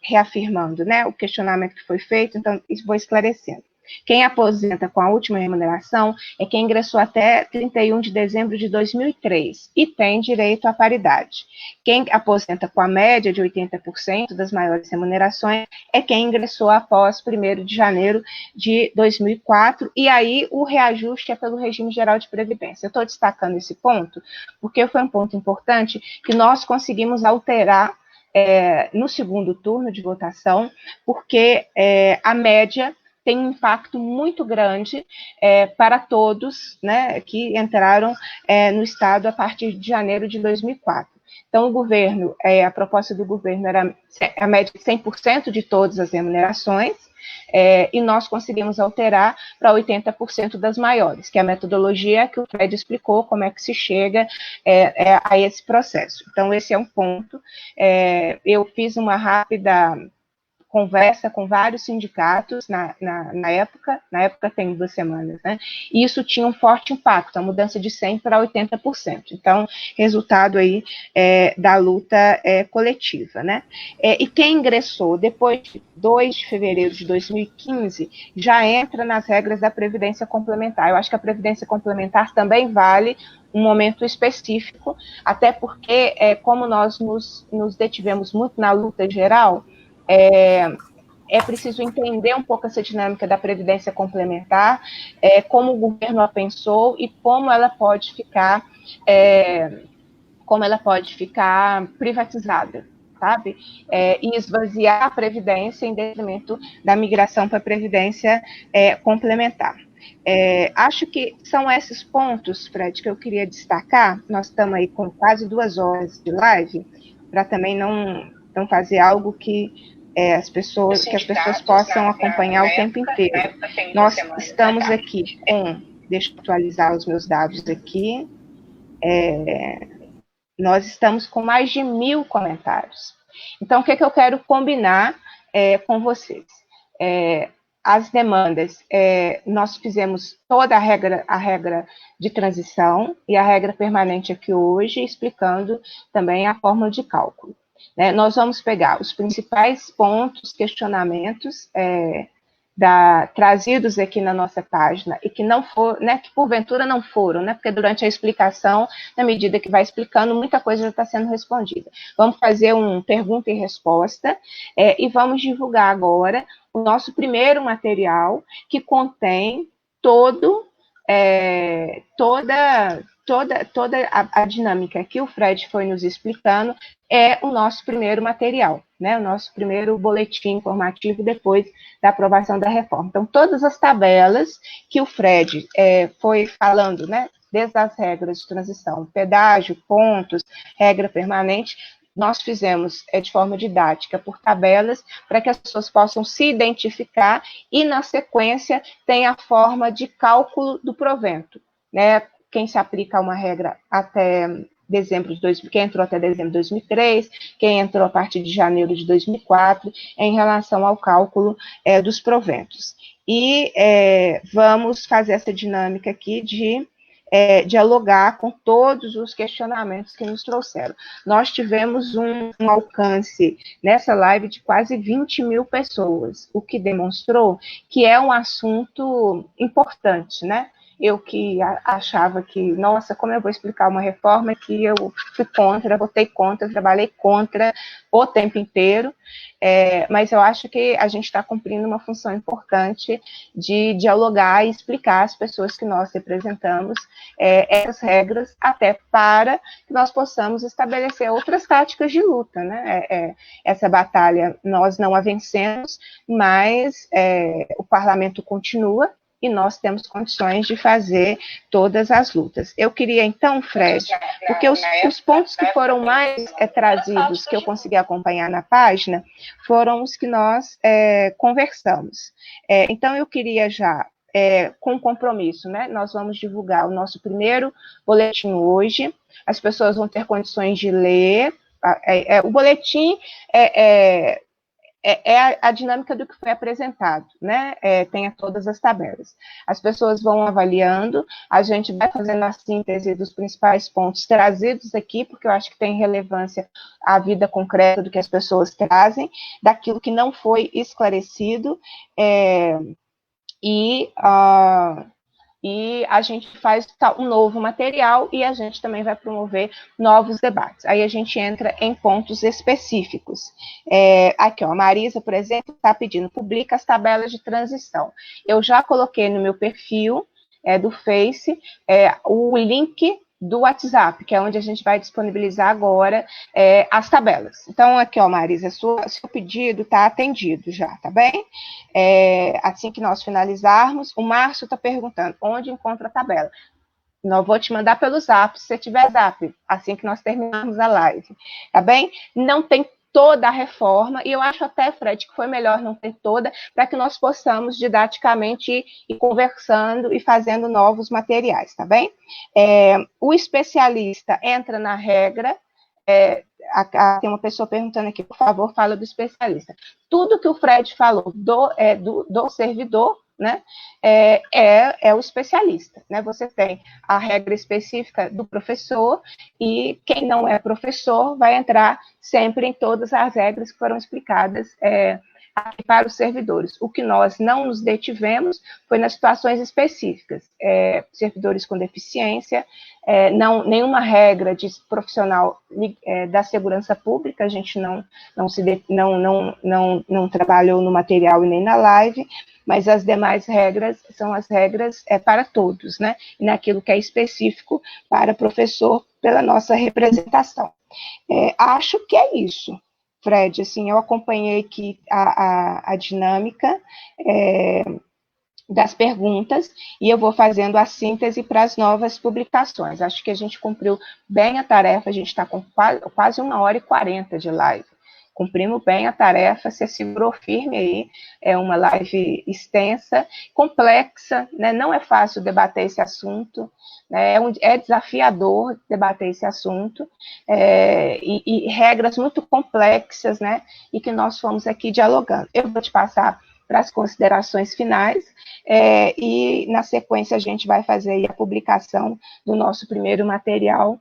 reafirmando, né, o questionamento que foi feito, então vou esclarecendo. Quem aposenta com a última remuneração é quem ingressou até 31 de dezembro de 2003 e tem direito à paridade. Quem aposenta com a média de 80% das maiores remunerações é quem ingressou após 1º de janeiro de 2004, e aí o reajuste é pelo regime geral de previdência. Eu estou destacando esse ponto porque foi um ponto importante que nós conseguimos alterar no segundo turno de votação, porque a média tem um impacto muito grande para todos, né, que entraram no Estado a partir de janeiro de 2004. Então, o governo, a proposta do governo era a média de 100% de todas as remunerações, e nós conseguimos alterar para 80% das maiores, que é a metodologia que o Fred explicou, como é que se chega a esse processo. Então, esse é um ponto. Eu fiz uma rápida conversa com vários sindicatos na época tem 2 semanas, né? E isso tinha um forte impacto, a mudança de 100% para 80%. Então, resultado aí da luta coletiva, né? E quem ingressou depois de 2 de fevereiro de 2015 já entra nas regras da Previdência Complementar. Eu acho que a Previdência Complementar também vale um momento específico, até porque, como nós nos detivemos muito na luta geral, é preciso entender um pouco essa dinâmica da previdência complementar, como o governo a pensou e como ela pode ficar privatizada, sabe? E esvaziar a previdência em detrimento da migração para a previdência complementar. Acho que são esses pontos, Fred, que eu queria destacar. Nós estamos aí com quase 2 horas de live, para também não fazer algo que as pessoas possam acompanhar o tempo inteiro. Nós estamos aqui deixa eu atualizar os meus dados aqui, nós estamos com mais de 1.000 comentários. Então, o que eu quero combinar com vocês? As demandas, nós fizemos toda a regra de transição e a regra permanente aqui hoje, explicando também a fórmula de cálculo. Nós vamos pegar os principais pontos, questionamentos trazidos aqui na nossa página e que não foram, né, que porventura não foram, né, porque durante a explicação, na medida que vai explicando, muita coisa já está sendo respondida. Vamos fazer uma pergunta e resposta e vamos divulgar agora o nosso primeiro material que contém toda a dinâmica que o Fred foi nos explicando, é o nosso primeiro material, né, o nosso primeiro boletim informativo depois da aprovação da reforma. Então, todas as tabelas que o Fred foi falando, né, desde as regras de transição, pedágio, pontos, regra permanente, nós fizemos de forma didática, por tabelas, para que as pessoas possam se identificar e, na sequência, tem a forma de cálculo do provento, né, quem se aplica a uma regra até dezembro de 2000, quem entrou até dezembro de 2003, quem entrou a partir de janeiro de 2004, em relação ao cálculo dos proventos. E vamos fazer essa dinâmica aqui de dialogar com todos os questionamentos que nos trouxeram. Nós tivemos um alcance nessa live de quase 20.000 pessoas, o que demonstrou que é um assunto importante, né? Eu que achava que, nossa, como eu vou explicar uma reforma que eu fui contra, votei contra, trabalhei contra o tempo inteiro, mas eu acho que a gente está cumprindo uma função importante de dialogar e explicar às pessoas que nós representamos essas regras, até para que nós possamos estabelecer outras táticas de luta, né? Essa batalha nós não a vencemos, mas o parlamento continua, e nós temos condições de fazer todas as lutas. Eu queria, então, Fred, porque os pontos que foram mais trazidos, que eu consegui acompanhar na página, foram os que nós conversamos. Então, eu queria já, com compromisso, né, nós vamos divulgar o nosso primeiro boletim hoje, as pessoas vão ter condições de ler, o boletim é a dinâmica do que foi apresentado, né? Tem todas as tabelas. As pessoas vão avaliando, a gente vai fazendo a síntese dos principais pontos trazidos aqui, porque eu acho que tem relevância à vida concreta do que as pessoas trazem, daquilo que não foi esclarecido, e a gente faz um novo material e a gente também vai promover novos debates. Aí a gente entra em pontos específicos. Aqui, ó, a Marisa, por exemplo, está pedindo, publica as tabelas de transição. Eu já coloquei no meu perfil do Face o link do WhatsApp, que é onde a gente vai disponibilizar agora as tabelas. Então, aqui, ó, Marisa, seu pedido está atendido já, tá bem? Assim que nós finalizarmos, o Márcio está perguntando, onde encontra a tabela? Eu vou te mandar pelo Zap, se você tiver Zap, assim que nós terminarmos a live, tá bem? Não tem toda a reforma, e eu acho até, Fred, que foi melhor não ter toda, para que nós possamos didaticamente ir conversando e fazendo novos materiais, tá bem? O especialista entra na regra, tem uma pessoa perguntando aqui, por favor, fala do especialista. Tudo que o Fred falou do servidor, né, é o especialista, né? Você tem a regra específica do professor e quem não é professor vai entrar sempre em todas as regras que foram explicadas para os servidores. O que nós não nos detivemos foi nas situações específicas, servidores com deficiência, nenhuma regra de profissional da segurança pública, a gente não trabalhou no material e nem na live, mas as demais regras são as regras para todos, né? E naquilo que é específico para professor, pela nossa representação. Acho que é isso, Fred. Assim, eu acompanhei aqui a dinâmica das perguntas e eu vou fazendo a síntese para as novas publicações. Acho que a gente cumpriu bem a tarefa, a gente está com quase 1h40 de live. Cumprimos bem a tarefa, você segurou firme aí, é uma live extensa, complexa, né? Não é fácil debater esse assunto, né? É desafiador debater esse assunto, e regras muito complexas, né? E que nós fomos aqui dialogando. Eu vou te passar para as considerações finais, e na sequência a gente vai fazer aí a publicação do nosso primeiro material,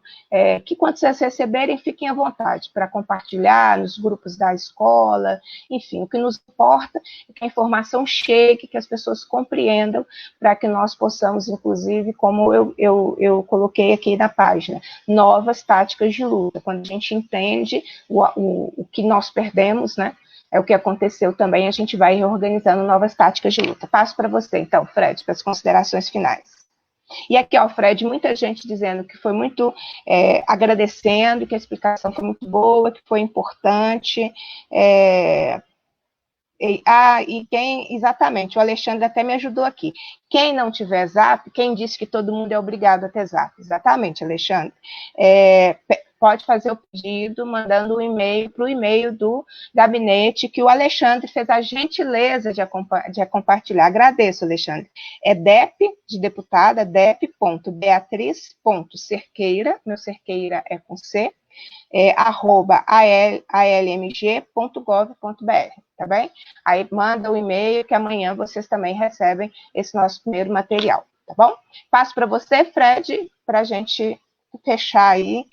que quando vocês receberem, fiquem à vontade para compartilhar nos grupos da escola, enfim, o que nos importa é que a informação chegue, que as pessoas compreendam, para que nós possamos, inclusive, como eu coloquei aqui na página, novas táticas de luta, quando a gente entende o que nós perdemos, né? É o que aconteceu também, a gente vai reorganizando novas táticas de luta. Passo para você, então, Fred, para as considerações finais. E aqui, ó, Fred, muita gente dizendo que foi muito, agradecendo, que a explicação foi muito boa, que foi importante. Exatamente, o Alexandre até me ajudou aqui. Quem não tiver Zap, quem disse que todo mundo é obrigado a ter Zap? Exatamente, Alexandre. Pode fazer o pedido mandando um e-mail para o e-mail do gabinete, que o Alexandre fez a gentileza de compartilhar. Agradeço, Alexandre. É dep, de deputada, dep.beatriz.cerqueira, meu Cerqueira é com C, @almg.gov.br, tá bem? Aí manda o e-mail que amanhã vocês também recebem esse nosso primeiro material, tá bom? Passo para você, Fred, para a gente fechar aí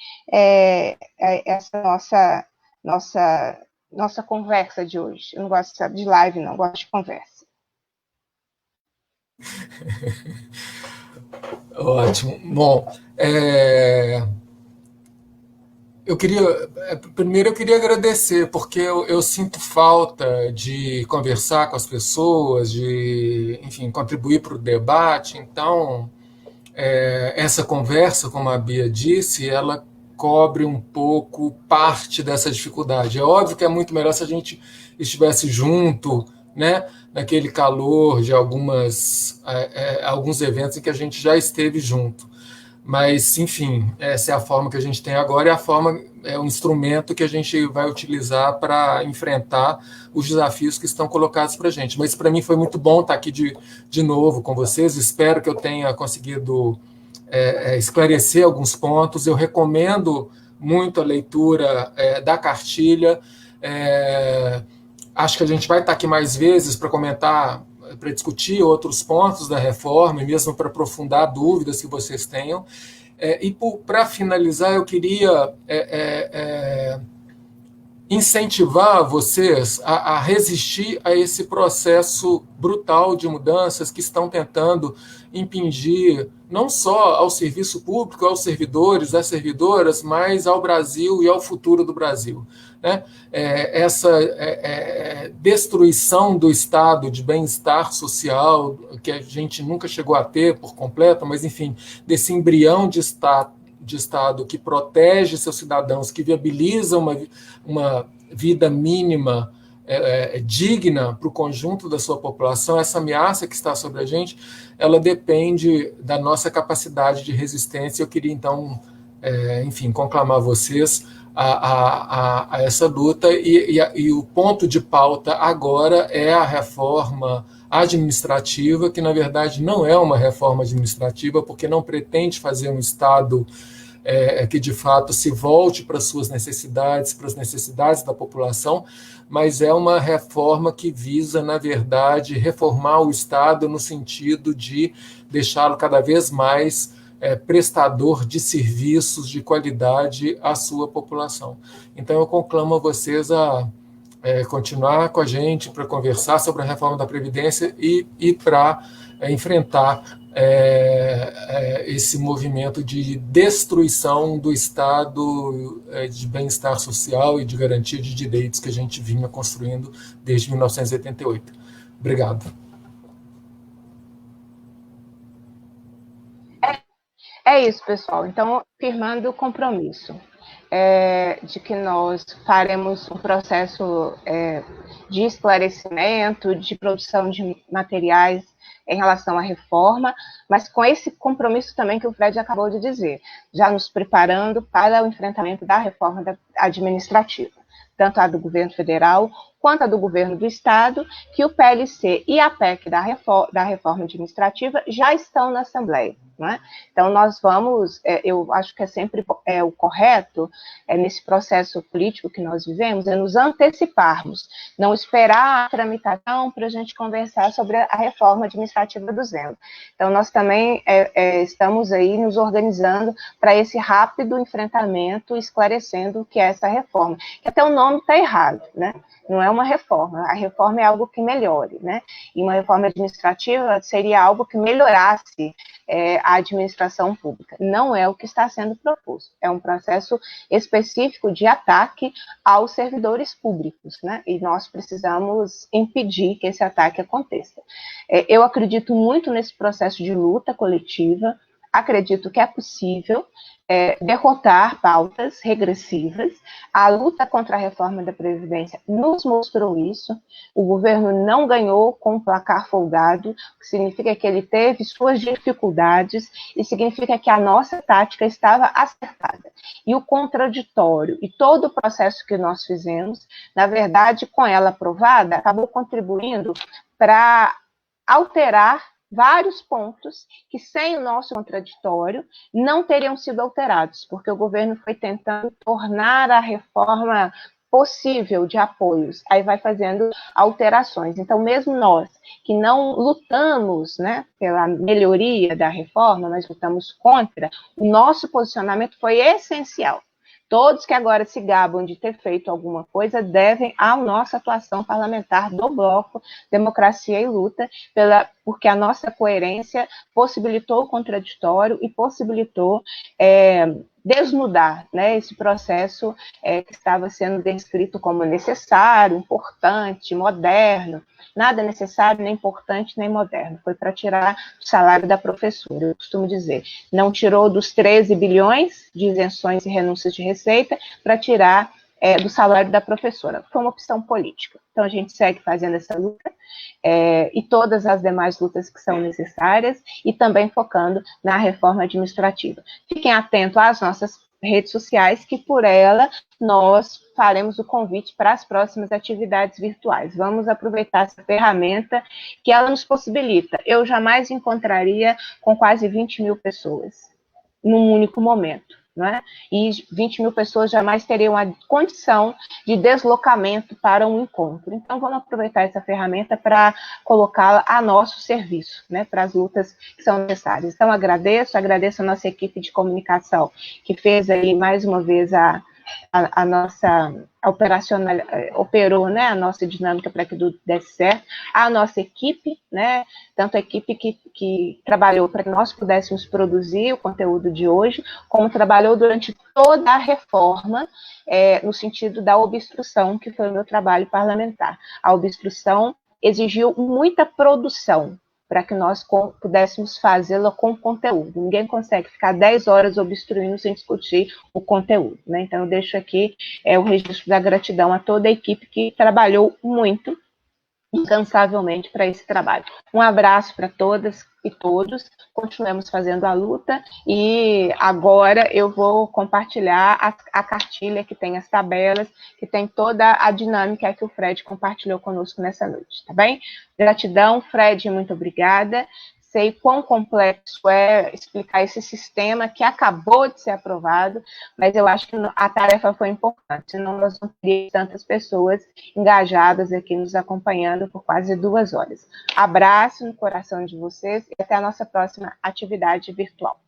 essa nossa conversa de hoje. Eu não gosto de live, não, gosto de conversa. Ótimo. Bom, primeiro eu queria agradecer, porque eu sinto falta de conversar com as pessoas, de, enfim, contribuir para o debate. Então, essa conversa, como a Bia disse, ela cobre um pouco parte dessa dificuldade. É óbvio que é muito melhor se a gente estivesse junto, né, naquele calor de alguns eventos em que a gente já esteve junto. Mas, enfim, essa é a forma que a gente tem agora, é o instrumento que a gente vai utilizar para enfrentar os desafios que estão colocados para a gente. Mas para mim foi muito bom estar aqui de novo com vocês. Espero que eu tenha conseguido esclarecer alguns pontos. Eu recomendo muito a leitura da cartilha. acho que a gente vai estar aqui mais vezes para comentar, para discutir outros pontos da reforma, e mesmo para aprofundar dúvidas que vocês tenham. E para finalizar, eu queria incentivar vocês a resistir a esse processo brutal de mudanças que estão tentando impingir não só ao serviço público, aos servidores, às servidoras, mas ao Brasil e ao futuro do Brasil. Né? Essa destruição do estado de bem-estar social, que a gente nunca chegou a ter por completo, mas, enfim, desse embrião de Estado que protege seus cidadãos, que viabiliza uma vida mínima digna para o conjunto da sua população, essa ameaça que está sobre a gente, ela depende da nossa capacidade de resistência. Eu queria, então, enfim, conclamar vocês a essa luta, e o ponto de pauta agora é a reforma administrativa, que, na verdade, não é uma reforma administrativa, porque não pretende fazer um Estado que, de fato, se volte para as suas necessidades, para as necessidades da população, mas é uma reforma que visa, na verdade, reformar o Estado no sentido de deixá-lo cada vez mais prestador de serviços de qualidade à sua população. Então, eu conclamo a vocês a continuar com a gente para conversar sobre a reforma da Previdência e para enfrentar esse movimento de destruição do Estado de bem-estar social e de garantia de direitos que a gente vinha construindo desde 1988. Obrigado. É isso, pessoal. Então, firmando o compromisso de que nós faremos um processo de esclarecimento, de produção de materiais em relação à reforma, mas com esse compromisso também que o Fred acabou de dizer, já nos preparando para o enfrentamento da reforma administrativa, tanto a do governo federal quanto a do governo do Estado, que o PLC e a PEC da reforma administrativa já estão na Assembleia. Né? Então, nós vamos, eu acho que é sempre o correto, nesse processo político que nós vivemos, é nos anteciparmos, não esperar a tramitação para a gente conversar sobre a reforma administrativa do Zeno. Então, nós também estamos aí nos organizando para esse rápido enfrentamento, esclarecendo o que é essa reforma, que até o nome está errado, né? Não é uma reforma, a reforma é algo que melhore, né? E uma reforma administrativa seria algo que melhorasse a administração pública. Não é o que está sendo proposto, é um processo específico de ataque aos servidores públicos, né? E nós precisamos impedir que esse ataque aconteça. Eu acredito muito nesse processo de luta coletiva, acredito que é possível derrotar pautas regressivas. A luta contra a reforma da Previdência nos mostrou isso. O governo não ganhou com um placar folgado, o que significa que ele teve suas dificuldades e significa que a nossa tática estava acertada. E o contraditório e todo o processo que nós fizemos, na verdade, com ela aprovada, acabou contribuindo para alterar vários pontos que, sem o nosso contraditório, não teriam sido alterados, porque o governo foi tentando tornar a reforma possível de apoios, aí vai fazendo alterações. Então, mesmo nós, que não lutamos, né, pela melhoria da reforma, nós lutamos contra, o nosso posicionamento foi essencial. Todos que agora se gabam de ter feito alguma coisa devem à nossa atuação parlamentar do Bloco Democracia e Luta, porque a nossa coerência possibilitou o contraditório e possibilitou desnudar, né, esse processo que estava sendo descrito como necessário, importante, moderno. Nada necessário, nem importante, nem moderno. Foi para tirar o salário da professora, eu costumo dizer. Não tirou dos 13 bilhões de isenções e renúncias de receita para tirar do salário da professora. Foi uma opção política. Então, a gente segue fazendo essa luta e todas as demais lutas que são necessárias e também focando na reforma administrativa. Fiquem atentos às nossas redes sociais, que por ela nós faremos o convite para as próximas atividades virtuais. Vamos aproveitar essa ferramenta que ela nos possibilita. Eu jamais encontraria com quase 20 mil pessoas num único momento. não é? E 20 mil pessoas jamais teriam a condição de deslocamento para um encontro. Então, vamos aproveitar essa ferramenta para colocá-la a nosso serviço, né, para as lutas que são necessárias. Então, agradeço a nossa equipe de comunicação, que fez aí, mais uma vez, a nossa operacional, operou, né, a nossa dinâmica para que tudo desse certo, a nossa equipe, né, tanto a equipe que trabalhou para que nós pudéssemos produzir o conteúdo de hoje, como trabalhou durante toda a reforma, no sentido da obstrução, que foi o meu trabalho parlamentar. A obstrução exigiu muita produção, para que nós pudéssemos fazê-la com conteúdo. Ninguém consegue ficar 10 horas obstruindo sem discutir o conteúdo, né? Então, eu deixo aqui o registro da gratidão a toda a equipe que trabalhou muito, incansavelmente, para esse trabalho. Um abraço para todas e todos, continuemos fazendo a luta, e agora eu vou compartilhar a cartilha que tem as tabelas, que tem toda a dinâmica que o Fred compartilhou conosco nessa noite, tá bem? Gratidão, Fred, muito obrigada. Sei quão complexo é explicar esse sistema que acabou de ser aprovado, mas eu acho que a tarefa foi importante, senão nós não teríamos tantas pessoas engajadas aqui nos acompanhando por quase 2 horas. Abraço no coração de vocês e até a nossa próxima atividade virtual.